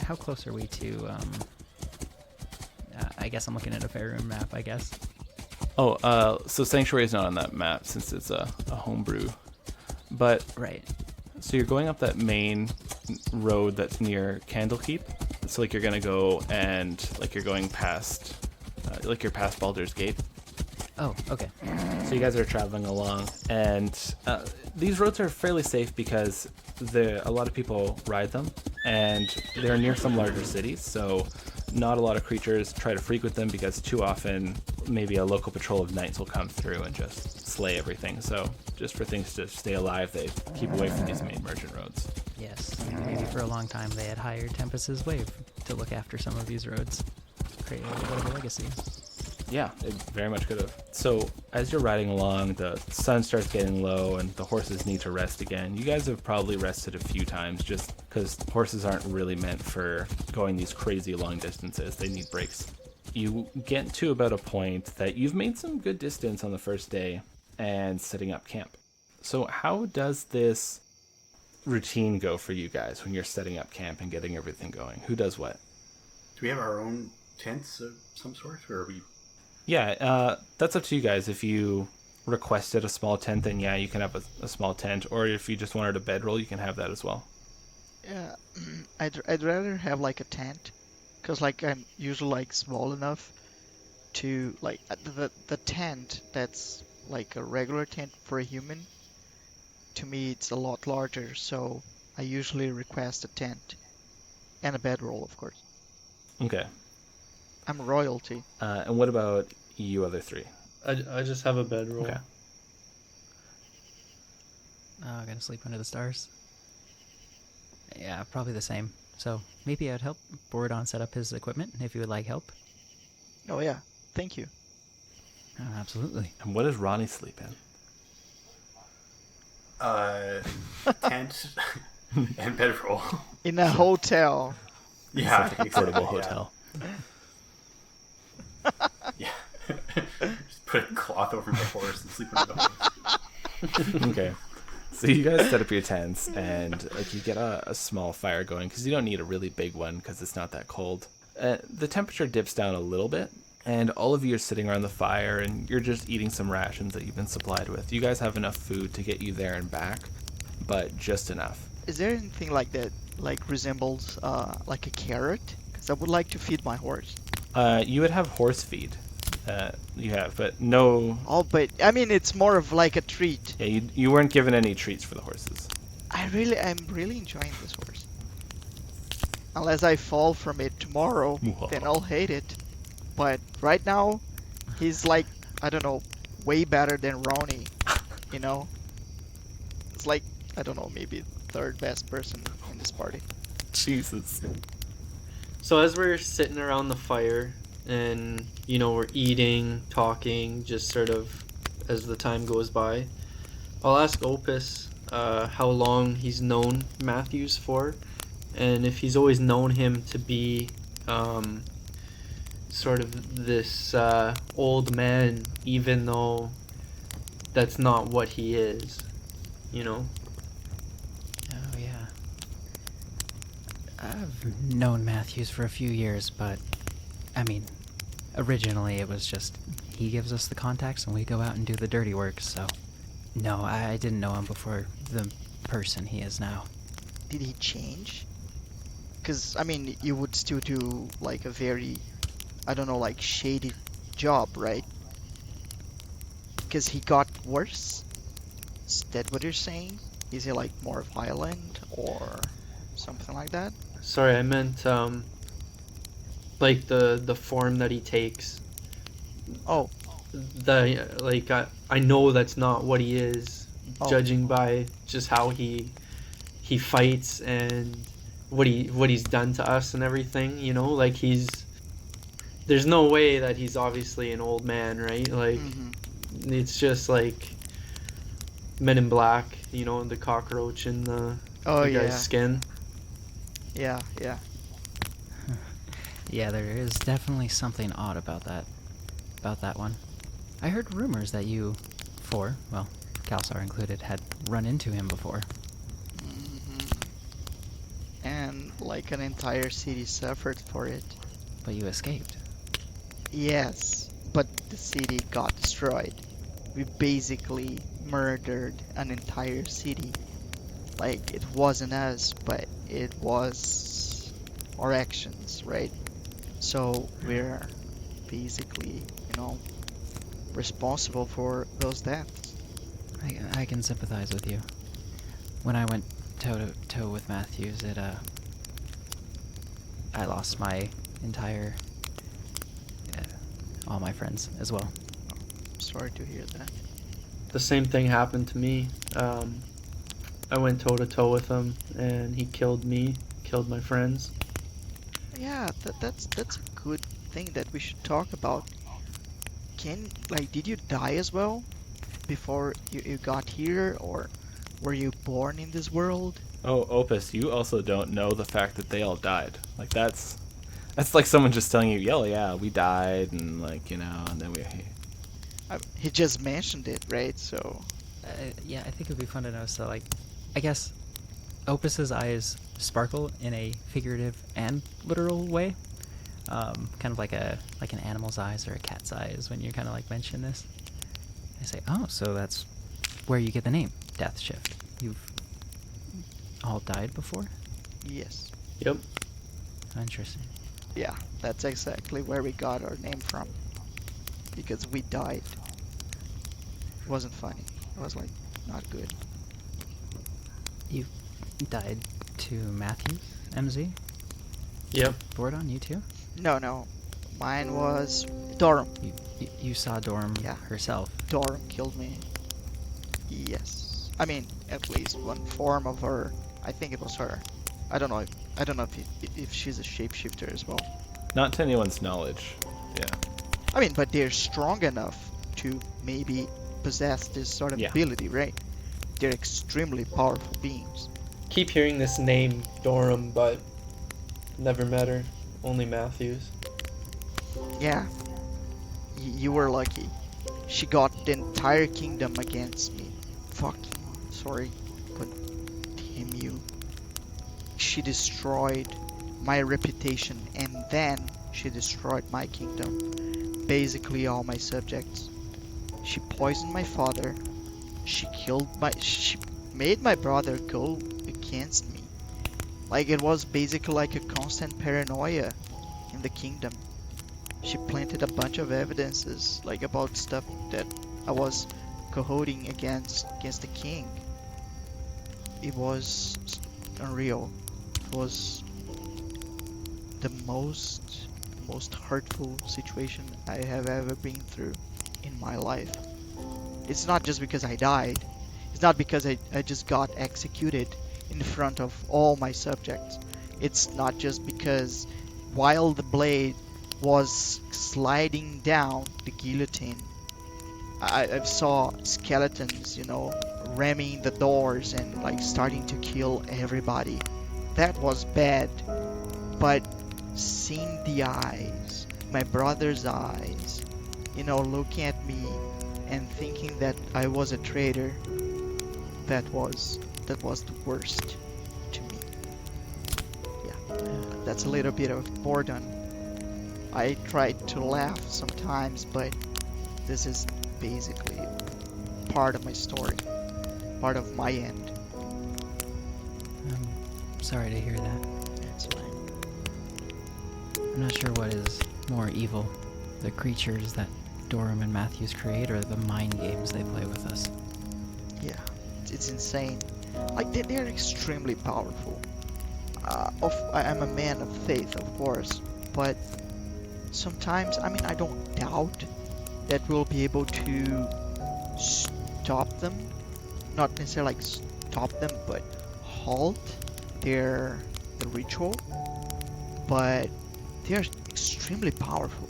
How close are we to, I guess I'm looking at a Faerun map, I guess. Oh, so Sanctuary is not on that map since it's a homebrew. But, Right. so you're going up that main road that's near Candlekeep. So, like, you're going to go and, like, you're going past, like, you're past Baldur's Gate. Oh, okay. So you guys are traveling along, and these roads are fairly safe because a lot of people ride them, and they're near some larger cities, so not a lot of creatures try to frequent them because too often maybe a local patrol of knights will come through and just slay everything. So just for things to stay alive, they keep away from these main merchant roads. Yes. Maybe for a long time they had hired Tempest's Wave to look after some of these roads. Create a little bit of a legacy. Yeah, it very much could have. So as you're riding along, the sun starts getting low and the horses need to rest again. You guys have probably rested a few times just because horses aren't really meant for going these crazy long distances. They need breaks. You get to about a point that you've made some good distance on the first day and setting up camp. So how does this routine go for you guys when you're setting up camp and getting everything going? Who does what? Do we have our own tents of some sort, or are we? Yeah, that's up to you guys. If you requested a small tent, then yeah, you can have a small tent. Or if you just wanted a bedroll, you can have that as well. Yeah, I'd rather have like a tent, cause like I'm usually like small enough to like the tent that's like a regular tent for a human. To me, it's a lot larger, so I usually request a tent and a bedroll, of course. Okay. I'm royalty. And what about you other three? I just have a bedroll. Okay. I'm gonna sleep under the stars. Yeah, probably the same. So maybe I'd help Borodon set up his equipment if you would like help. Oh yeah, thank you. Oh, absolutely. And what does Ronnie sleep in? Tent and bedroll. In a hotel. Yeah, It's like a portable hotel. Yeah. Just put a cloth over my horse and sleep under the horse. Okay. So you guys set up your tents and like you get a small fire going because you don't need a really big one because it's not that cold. The temperature dips down a little bit, and all of you are sitting around the fire and you're just eating some rations that you've been supplied with. You guys have enough food to get you there and back, but just enough. Is there anything like that, like resembles like a carrot? Because I would like to feed my horse. You would have horse feed, You have, but no. Oh, but I mean, it's more of like a treat. Yeah, you weren't given any treats for the horses. I'm really enjoying this horse. Unless I fall from it tomorrow, then I'll hate it. But right now, he's like, I don't know, way better than Ronnie, you know? It's like, I don't know, maybe third best person in this party. Jesus. So as we're sitting around the fire and, you know, we're eating, talking, just sort of as the time goes by, I'll ask Opus how long he's known Matthews for, and if he's always known him to be sort of this old man, even though that's not what he is, you know? Oh, yeah. I've known Matthews for a few years, but, I mean, originally it was just he gives us the contacts and we go out and do the dirty work, so... No, I didn't know him before the person he is now. Did he change? Because, I mean, you would still do, like, a very, I don't know, like, shady job, right? Because he got worse? Is that what you're saying? Is he, like, more violent or something like that? Sorry, I meant like the form that he takes. Oh, I know that's not what he is, Oh. judging by just how he fights and what he's done to us and everything, you know? Like, there's no way that he's obviously an old man, right? Like, it's just like Men in Black, you know, the cockroach in the oh guy's yeah, skin. yeah. Yeah, there is definitely something odd about that one. I heard rumors that you four, well, Kalsar included, had run into him before. And, like, an entire city suffered for it. But you escaped. Yes, but the city got destroyed. We basically murdered an entire city. Like, it wasn't us, but it was our actions, right? So we're basically, you know, responsible for those deaths. I can sympathize with you. When I went toe to toe with Matthews, I lost my entire, all my friends as well. Sorry to hear that. The same thing happened to me. I went toe to toe with him, and he killed me, killed my friends. Yeah, that's a good thing that we should talk about. Did you die as well before you got here, or were you born in this world? Oh, Opus, you also don't know the fact that they all died. Like, that's like someone just telling you, yeah, we died, and, like, you know, and then He just mentioned it, right? So Yeah, I think it would be fun to know. So, like, I guess Opus's eyes sparkle in a figurative and literal way, kind of like an animal's eyes or a cat's eyes when you kind of like mention this. I say, oh, so that's where you get the name Death Shift. You've all died before? yes, Yep. Interesting. yeah, that's exactly where we got our name from. Because we died. It wasn't funny. It was like not good. You died to Matthews, MZ? Yep. Bordon, you too? No, mine was Dorum. You saw Dorm Yeah. herself. Dorum killed me. Yes, I mean at least one form of her. I think it was her. I don't know if she's a shapeshifter as well. not to anyone's knowledge. Yeah. I mean, but they're strong enough to maybe possess this sort of Yeah. ability, right? They're extremely powerful beings. Keep hearing this name, Dorum, but never met her. Only Matthews. Yeah, you were lucky. She got the entire kingdom against me. Fucking sorry, but damn you. She destroyed my reputation, and then she destroyed my kingdom. Basically all my subjects. She poisoned my father. She made my brother go against me. Like, it was basically like a constant paranoia in the kingdom. she planted a bunch of evidences, like about stuff that I was cahooting against the king. It was unreal. It was the most hurtful situation I have ever been through in my life. It's not just because I died. It's not because I just got executed in front of all my subjects. It's not just because while the blade was sliding down the guillotine, I saw skeletons, ramming the doors and like starting to kill everybody. That was bad. But seeing the eyes, my brother's eyes, looking at me and thinking that I was a traitor, that was the worst to me. Yeah, that's a little bit of boredom. I tried to laugh sometimes, but this is basically part of my story, part of my end. I'm sorry to hear that. It's fine. I'm not sure what is more evil, the creatures that Dorum and Matthews create, or the mind games they play with us. Yeah, it's insane. Like, they're extremely powerful. I'm a man of faith, of course, but sometimes, I don't doubt that we'll be able to stop them. Not necessarily like stop them, but halt the ritual. But they're extremely powerful.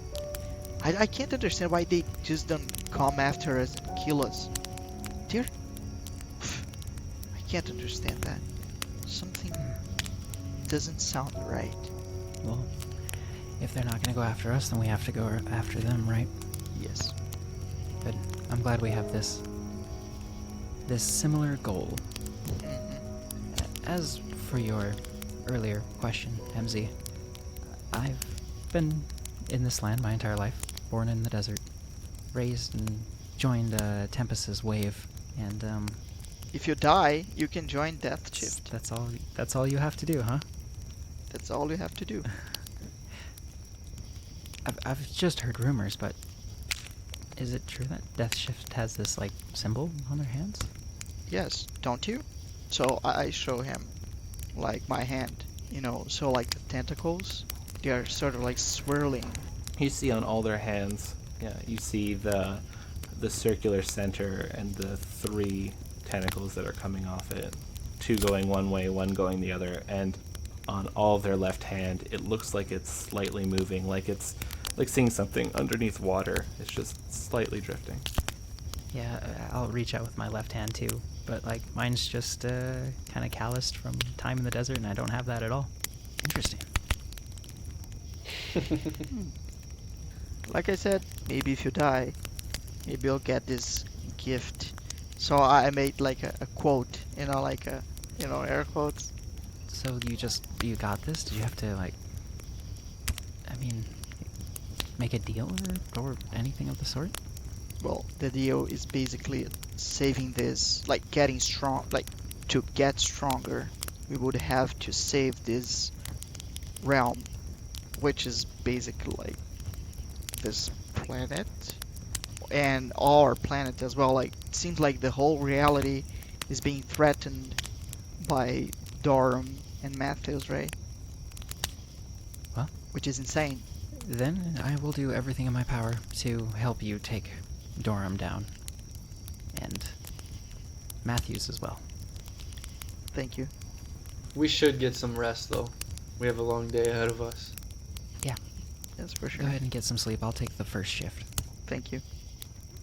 I can't understand why they just don't come after us and kill us. I can't understand that. Something doesn't sound right. Well, if they're not going to go after us, then we have to go after them, right? Yes. But I'm glad we have this similar goal. As for your earlier question, MZ, I've been in this land my entire life, born in the desert, raised and joined Tempest's wave, and If you die, you can join Death Shift. that's all you have to do, huh? That's all you have to do. I've just heard rumors, but is it true that Death Shift has this like symbol on their hands? Yes, don't you? So I show him like my hand, so like the tentacles, they are sort of like swirling. You see on all their hands, yeah, you see the circular center and the 3 tentacles that are coming off it. 2 going one way, 1 going the other, and on all of their left hand, it looks like it's slightly moving, like it's like seeing something underneath water. It's just slightly drifting. Yeah, I'll reach out with my left hand too, but like mine's just kind of calloused from time in the desert, and I don't have that at all. Interesting. Like I said, maybe if you die, maybe you'll get this gift. So I made like a quote, like a, air quotes. So you got this? Did you have to make a deal or anything of the sort? Well, the deal is basically saving this, like getting strong, like to get stronger, we would have to save this realm, which is basically like this planet and our planet as well. Like, it seems like the whole reality is being threatened by Dorum and Matthews, right? Well, which is insane. Then I will do everything in my power to help you take Dorum down. And Matthews as well. Thank you. We should get some rest, though. We have a long day ahead of us. Yeah. Yes, for sure. Go ahead and get some sleep. I'll take the first shift. Thank you.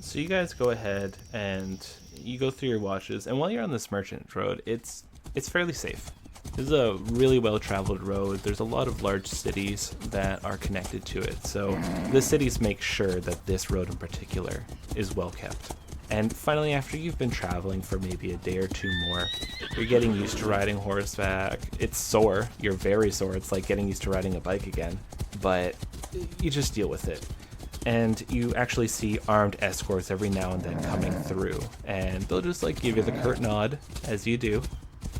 So you guys go ahead and you go through your watches, and while you're on this merchant road, it's fairly safe. This is a really well-traveled road. There's a lot of large cities that are connected to it, so the cities make sure that this road in particular is well kept. And finally, after you've been traveling for maybe a day or 2 more, you're getting used to riding horseback. It's sore. You're very sore. It's like getting used to riding a bike again, but you just deal with it. And you actually see armed escorts every now and then coming through, and they'll just like give you the curt nod as you do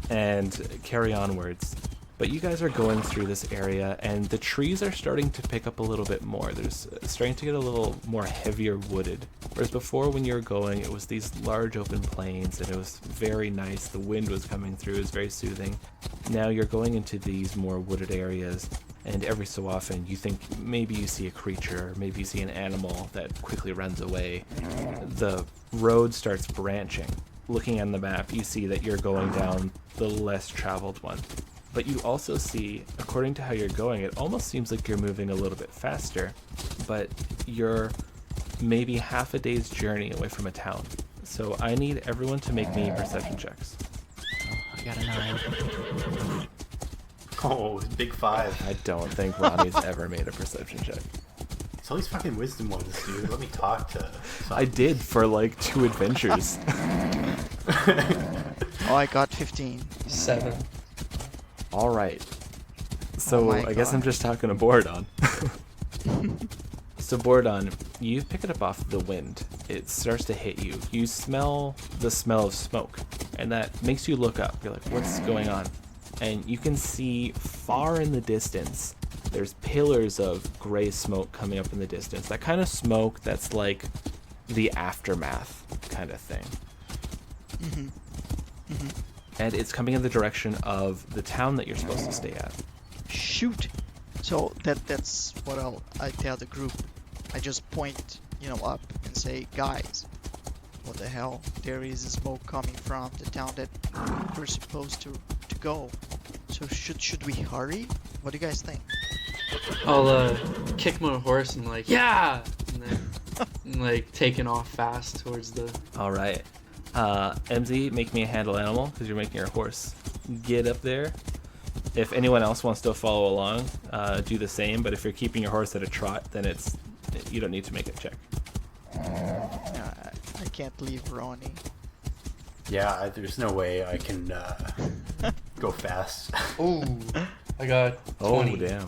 and carry onwards. But you guys are going through this area, and the trees are starting to pick up a little bit more. There's starting to get a little more heavier wooded. Whereas before, when you were going, it was these large open plains, and it was very nice. The wind was coming through, it was very soothing. Now you're going into these more wooded areas, and every so often you think maybe you see a creature, maybe you see an animal that quickly runs away. The road starts branching. Looking on the map, you see that you're going down the less traveled one. But you also see, according to how you're going, it almost seems like you're moving a little bit faster, but you're maybe half a day's journey away from a town. So I need everyone to make me perception checks. Oh, I got a 9. Oh, big 5. I don't think Ronnie's ever made a perception check. It's all these fucking wisdom ones, dude. Let me talk to I did for like 2 adventures. Oh, I got 15. 7. All right. So Oh my I guess I'm God. just talking to Bordon. So Bordon, you pick it up off the wind. It starts to hit you. You smell the smell of smoke, and that makes you look up. You're like, what's going on? And you can see far in the distance, there's pillars of gray smoke coming up in the distance. That kind of smoke that's like the aftermath kind of thing. And it's coming in the direction of the town that you're supposed to stay at. Shoot. So that's what I tell the group. I just point, up and say, guys, what the hell? There is smoke coming from the town that we're supposed to go. So should we hurry? What do you guys think? I'll kick my horse and like, yeah, and then like taking off fast towards the. All right. MZ, make me a handle animal because you're making your horse get up there. If anyone else wants to follow along, do the same. But if you're keeping your horse at a trot, then you don't need to make a check. I can't leave Ronnie. Yeah, there's no way I can go fast. Ooh, I got 20. Oh, damn.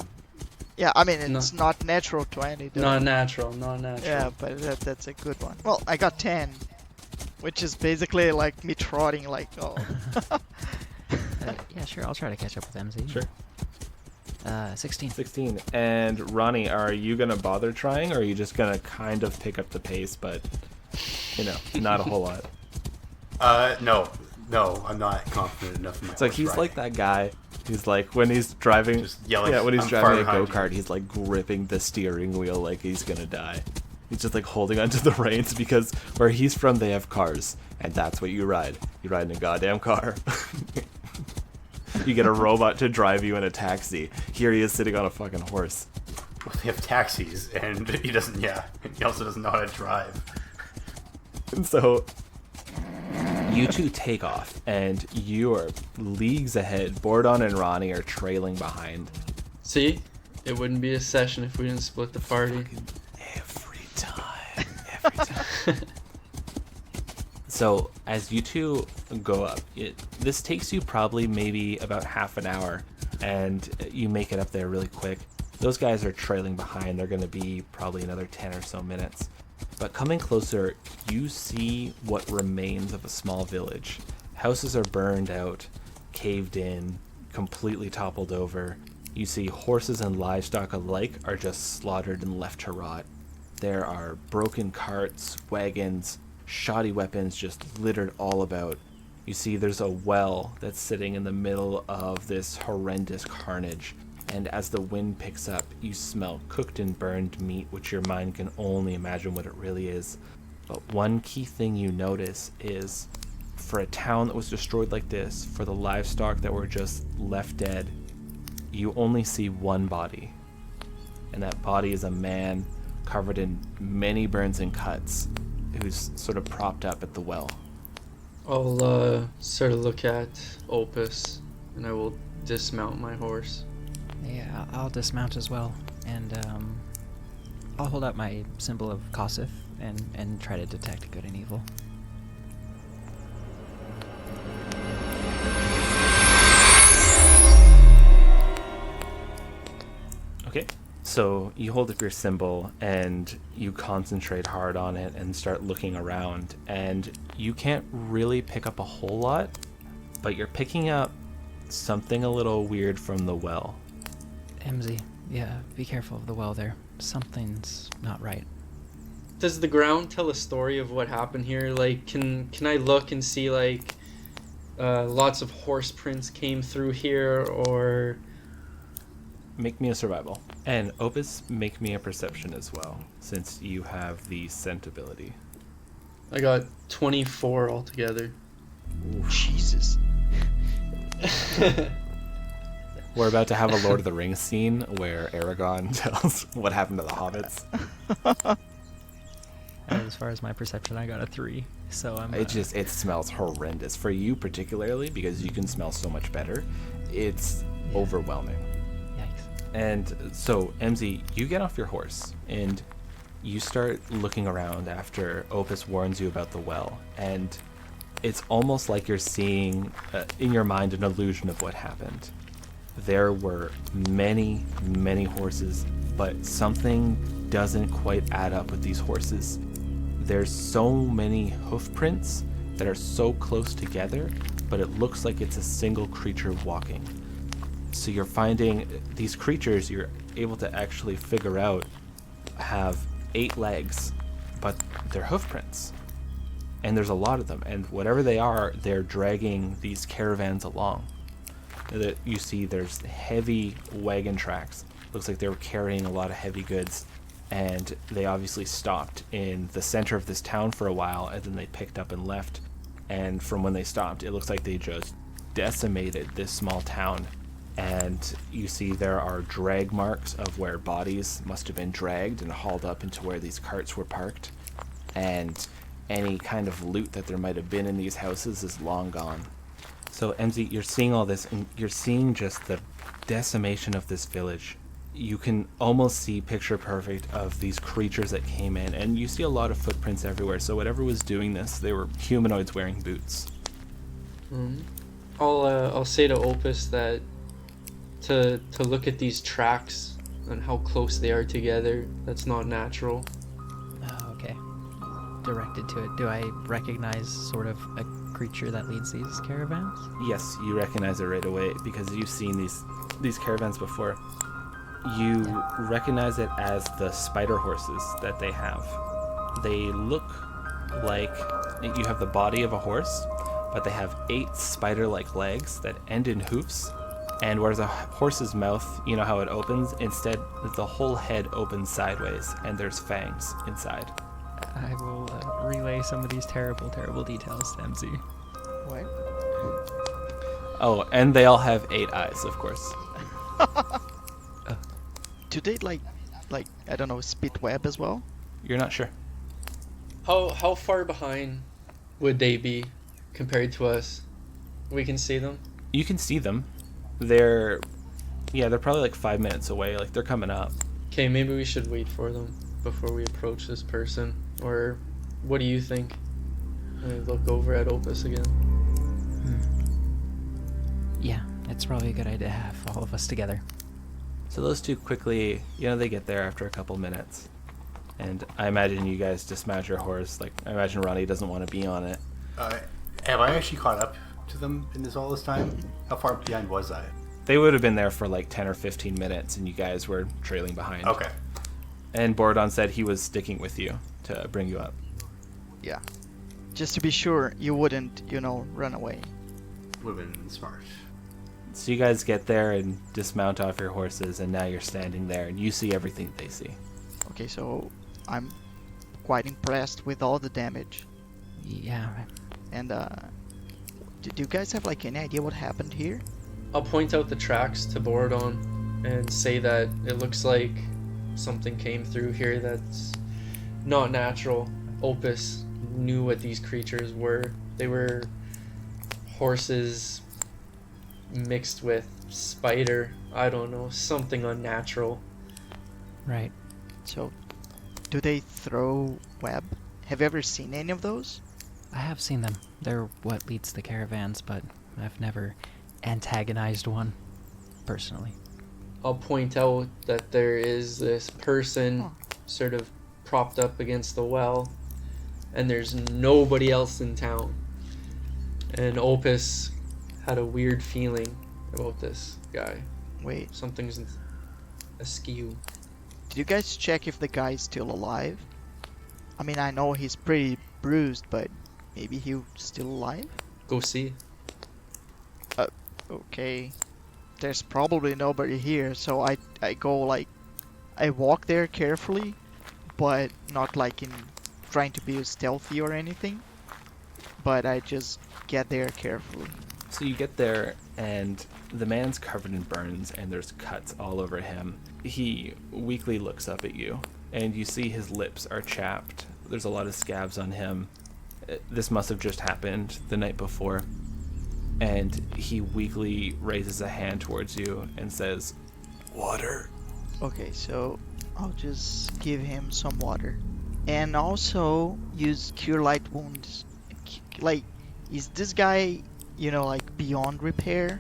Yeah, I mean, it's not natural 20. though. Not natural. Yeah, but that's a good one. Well, I got 10, which is basically like me trotting like, oh. Yeah, sure. I'll try to catch up with MZ. Sure. 16. 16. And Ronnie, are you going to bother trying, or are you just going to kind of pick up the pace, but, not a whole lot? No, I'm not confident enough in my It's like horse he's riding. like that guy who's like when he's driving, Just yelling, yeah, when he's "I'm driving a far behind go-kart, you." he's like gripping the steering wheel like he's gonna die. He's just like holding onto the reins because where he's from they have cars, and that's what you ride. You ride in a goddamn car. You get a robot to drive you in a taxi. Here he is sitting on a fucking horse. Well, they have taxis, and he doesn't. Yeah, he also doesn't know how to drive. And so you two take off, and you are leagues ahead. Bordon and Ronnie are trailing behind. See, it wouldn't be a session if we didn't split the party. Every time. So as you two go up, this takes you probably maybe about half an hour, and you make it up there really quick. Those guys are trailing behind. They're going to be probably another 10 or so minutes. But coming closer, you see what remains of a small village. Houses are burned out, caved in, completely toppled over. You see horses and livestock alike are just slaughtered and left to rot. There are broken carts, wagons, shoddy weapons just littered all about. You see there's a well that's sitting in the middle of this horrendous carnage. And as the wind picks up, you smell cooked and burned meat, which your mind can only imagine what it really is. But one key thing you notice is, for a town that was destroyed like this, for the livestock that were just left dead, you only see one body. And that body is a man covered in many burns and cuts, who's sort of propped up at the well. I'll sort of look at Opus, and I will dismount my horse. Yeah, I'll dismount as well, and I'll hold out my symbol of Kosif and try to detect good and evil. Okay, so you hold up your symbol and you concentrate hard on it and start looking around, and you can't really pick up a whole lot, but you're picking up something a little weird from the well. MZ, yeah, be careful of the well there. Something's not right. Does the ground tell a story of what happened here? Like, can I look and see, like, lots of horse prints came through here, or... Make me a survival. And Opus, make me a perception as well, since you have the scent ability. I got 24 altogether. Jesus. We're about to have a Lord of the Rings scene where Aragorn tells what happened to the hobbits. As far as my perception, I got a 3. So I'm. It smells horrendous. For you particularly, because you can smell so much better, it's overwhelming. Yikes. And so, MZ, you get off your horse and you start looking around after Opus warns you about the well. And it's almost like you're seeing, in your mind, an illusion of what happened. There were many, many horses, but something doesn't quite add up with these horses. There's so many hoof prints that are so close together, but it looks like it's a single creature walking. So you're finding these creatures you're able to actually figure out have 8 legs, but they're hoof prints. And there's a lot of them, and whatever they are, they're dragging these caravans along. That you see there's heavy wagon tracks. Looks like they were carrying a lot of heavy goods, and they obviously stopped in the center of this town for a while, and then they picked up and left. And from when they stopped, it looks like they just decimated this small town. And you see there are drag marks of where bodies must have been dragged and hauled up into where these carts were parked. And any kind of loot that there might have been in these houses is long gone. So MZ, you're seeing all this, and you're seeing just the decimation of this village. You can almost see picture perfect of these creatures that came in, and you see a lot of footprints everywhere. So whatever was doing this, they were humanoids wearing boots. I'll say to Opus that to look at these tracks and how close they are together, that's not natural. Oh, okay. Directed to it. Do I recognize sort of a creature that leads these caravans? Yes, you recognize it right away because you've seen these caravans before. You recognize it as the spider horses that they have. They look like you have the body of a horse, but they have 8 spider-like legs that end in hoofs. And whereas a horse's mouth, you know how it opens, instead the whole head opens sideways and there's fangs inside. I will relay some of these terrible, terrible details to MZ. What? Oh, and they all have 8 eyes, of course. Do they like I don't know, spit web as well? You're not sure. How far behind would they be compared to us? We can see them. You can see them. They're probably like 5 minutes away. Like they're coming up. Okay, maybe we should wait for them before we approach this person. Or what do you think? I look over at Opus again. Yeah, it's probably a good idea to have all of us together. So those two quickly, they get there after a couple minutes. And I imagine you guys dismount your horse. Like, I imagine Ronnie doesn't want to be on it. Have I actually caught up to them in all this time? How far behind was I? They would have been there for like 10 or 15 minutes, and you guys were trailing behind. Okay. And Borodon said he was sticking with you to bring you up. Yeah. Just to be sure you wouldn't, run away. Would have been smart. So you guys get there and dismount off your horses, and now you're standing there, and you see everything they see. Okay, so I'm quite impressed with all the damage. Yeah. And do you guys have like any idea what happened here? I'll point out the tracks to Borodon and say that it looks like something came through here that's not natural. Opus knew what these creatures were. They were horses mixed with spider. I don't know, something unnatural. Right. So, do they throw web? Have you ever seen any of those? I have seen them. They're what leads the caravans, but I've never antagonized one, personally. I'll point out that there is this person sort of propped up against the well, and there's nobody else in town. And Opus had a weird feeling about this guy. Wait, Something's askew. did you guys check if the guy's still alive? I mean, I know he's pretty bruised, but maybe he's still alive? Go see. Okay. There's probably nobody here, so I go like, I walk there carefully, but not like in trying to be stealthy or anything. But I just get there carefully. So you get there, and the man's covered in burns, and there's cuts all over him. He weakly looks up at you, and you see his lips are chapped. There's a lot of scabs on him. This must have just happened the night before. And he weakly raises a hand towards you and says, "Water." Okay, so I'll just give him some water. And also use Cure Light Wounds. Like, is this guy, like beyond repair?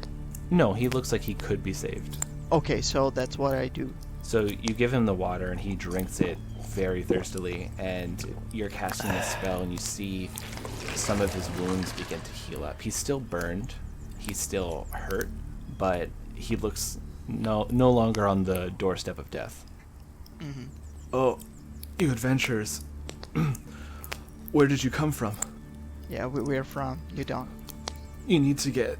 No, he looks like he could be saved. Okay, so that's what I do. So you give him the water, and he drinks it very thirstily, and you're casting a spell, and you see some of his wounds begin to heal up. He's still burned, he's still hurt, but he looks no longer on the doorstep of death. Mm-hmm. Oh, you adventurers. Where did you come from? Yeah, we're from Udon. You need to get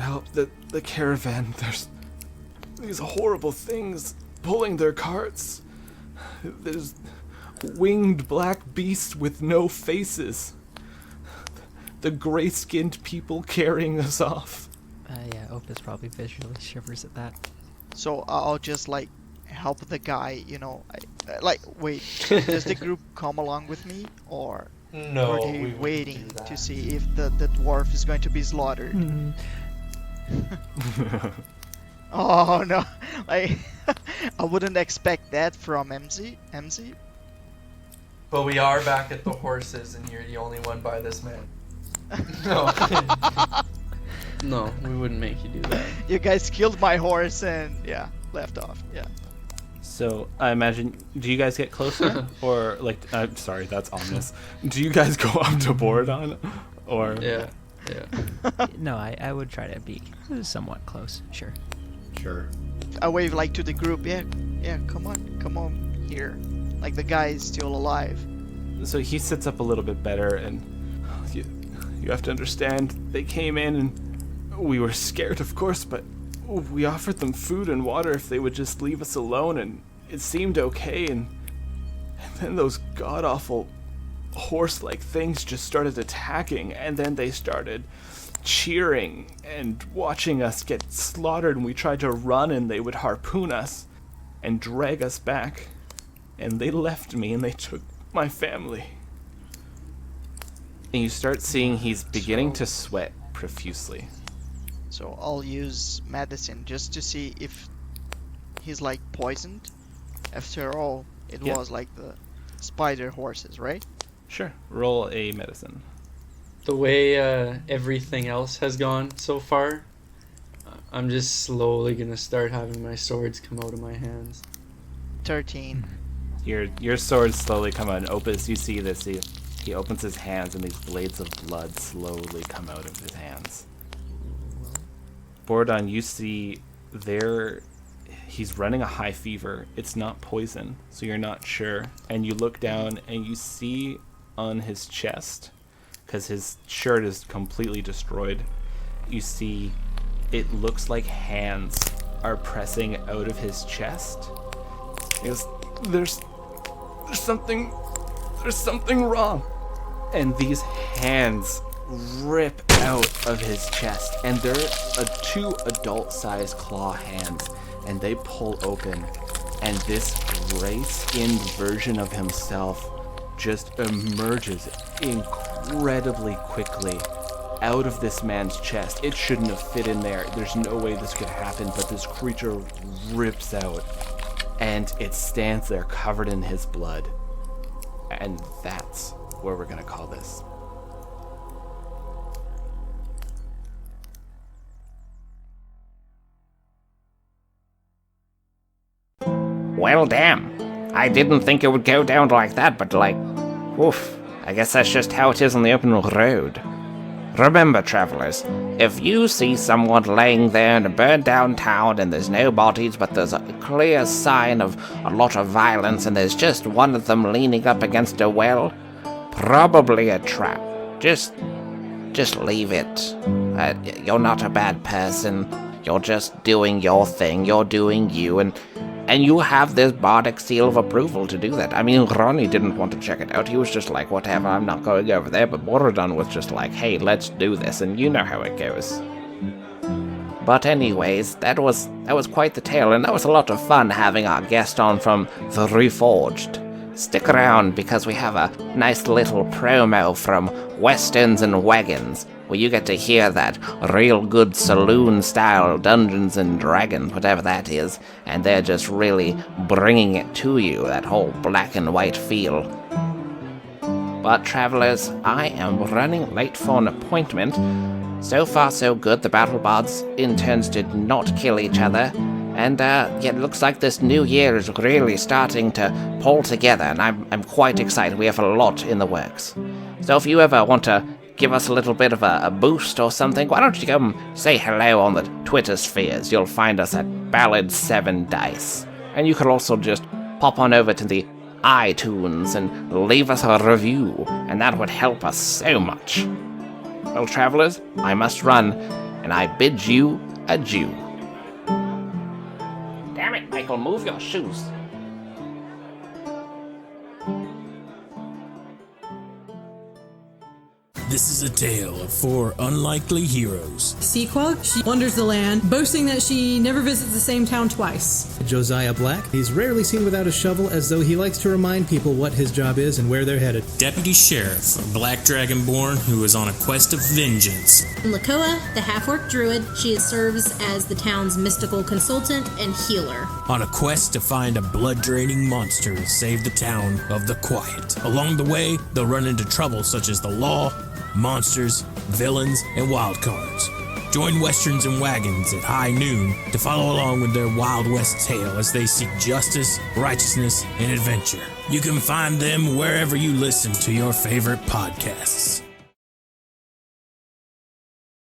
help. The caravan, there's these horrible things pulling their carts. There's winged black beasts with no faces. The gray-skinned people carrying us off. Yeah, Opus probably visually shivers at that. So I'll just like help the guy, wait, does the group come along with me, or No, are they waiting to see if the dwarf is going to be slaughtered? Oh no, I wouldn't expect that from MZ. But we are back at the horses, and you're the only one by this man. No. No, we wouldn't make you do that. You guys killed my horse and left off. Yeah. So I imagine, do you guys get closer, or like? I'm sorry, that's ominous. Do you guys go up to Borodon, or? Yeah. No, I would try to be somewhat close, sure. Sure. I wave like to the group. Yeah, come on here. Like the guy is still alive. So he sits up a little bit better, and you have to understand, they came in and we were scared, of course, but we offered them food and water if they would just leave us alone, and it seemed okay, and then those god-awful horse-like things just started attacking, and then they started cheering and watching us get slaughtered, and we tried to run, and they would harpoon us and drag us back, and they left me, and they took my family. And you start seeing he's beginning to sweat profusely. So I'll use medicine just to see if he's like poisoned. After all, it was like the spider horses, right? Sure. Roll a medicine. The way everything else has gone so far, I'm just slowly gonna start having my swords come out of my hands. 13. Your swords slowly come out. And Opus, you see this. He opens his hands, and these blades of blood slowly come out of his hands. Borodon, you see he's running a high fever. It's not poison, so you're not sure. And you look down, and you see on his chest, because his shirt is completely destroyed, you see it looks like hands are pressing out of his chest. He goes, there's something wrong. And these hands rip out of his chest, and they're two adult-sized claw hands, and they pull open, and this gray-skinned version of himself just emerges incredibly quickly out of this man's chest. It shouldn't have fit in there. There's no way this could happen, but this creature rips out, and it stands there covered in his blood. And that's where we're gonna call this. Well, damn. I didn't think it would go down like that, but like, woof. I guess that's just how it is on the open road. Remember, travelers, if you see someone laying there in a burned down town and there's no bodies, but there's a clear sign of a lot of violence and there's just one of them leaning up against a well, probably a trap. Just leave it. You're not a bad person. You're just doing your thing. You're doing you, and you have this bardic seal of approval to do that. I mean, Ronnie didn't want to check it out. He was just like, whatever, I'm not going over there. But Borodon was just like, hey, let's do this, and you know how it goes. But anyways, that was quite the tale, and that was a lot of fun having our guest on from The Reforged. Stick around, because we have a nice little promo from Westerns and Wagons, where you get to hear that real good saloon-style Dungeons and Dragons, whatever that is, and they're just really bringing it to you, that whole black and white feel. But travelers, I am running late for an appointment. So far so good, the BattleBards interns did not kill each other, and it looks like this new year is really starting to pull together, and I'm quite excited. We have a lot in the works. So if you ever want to give us a little bit of a boost or something, why don't you come say hello on the Twitter spheres? You'll find us at Ballad7Dice. And you can also just pop on over to the iTunes and leave us a review, and that would help us so much. Well, travelers, I must run, and I bid you adieu. Damn it, Michael, move your shoes. This is a tale of 4 unlikely heroes. Sequog, she wanders the land, boasting that she never visits the same town twice. Josiah Black, he's rarely seen without a shovel, as though he likes to remind people what his job is and where they're headed. Deputy Sheriff, a black dragonborn who is on a quest of vengeance. Lakoa, the half-orc druid, she serves as the town's mystical consultant and healer. On a quest to find a blood-draining monster to save the town of the Quiet. Along the way, they'll run into trouble such as the law, monsters, villains, and wild cards. Join Westerns and Wagons at high noon to follow along with their Wild West tale as they seek justice, righteousness, and adventure. You can find them wherever you listen to your favorite podcasts.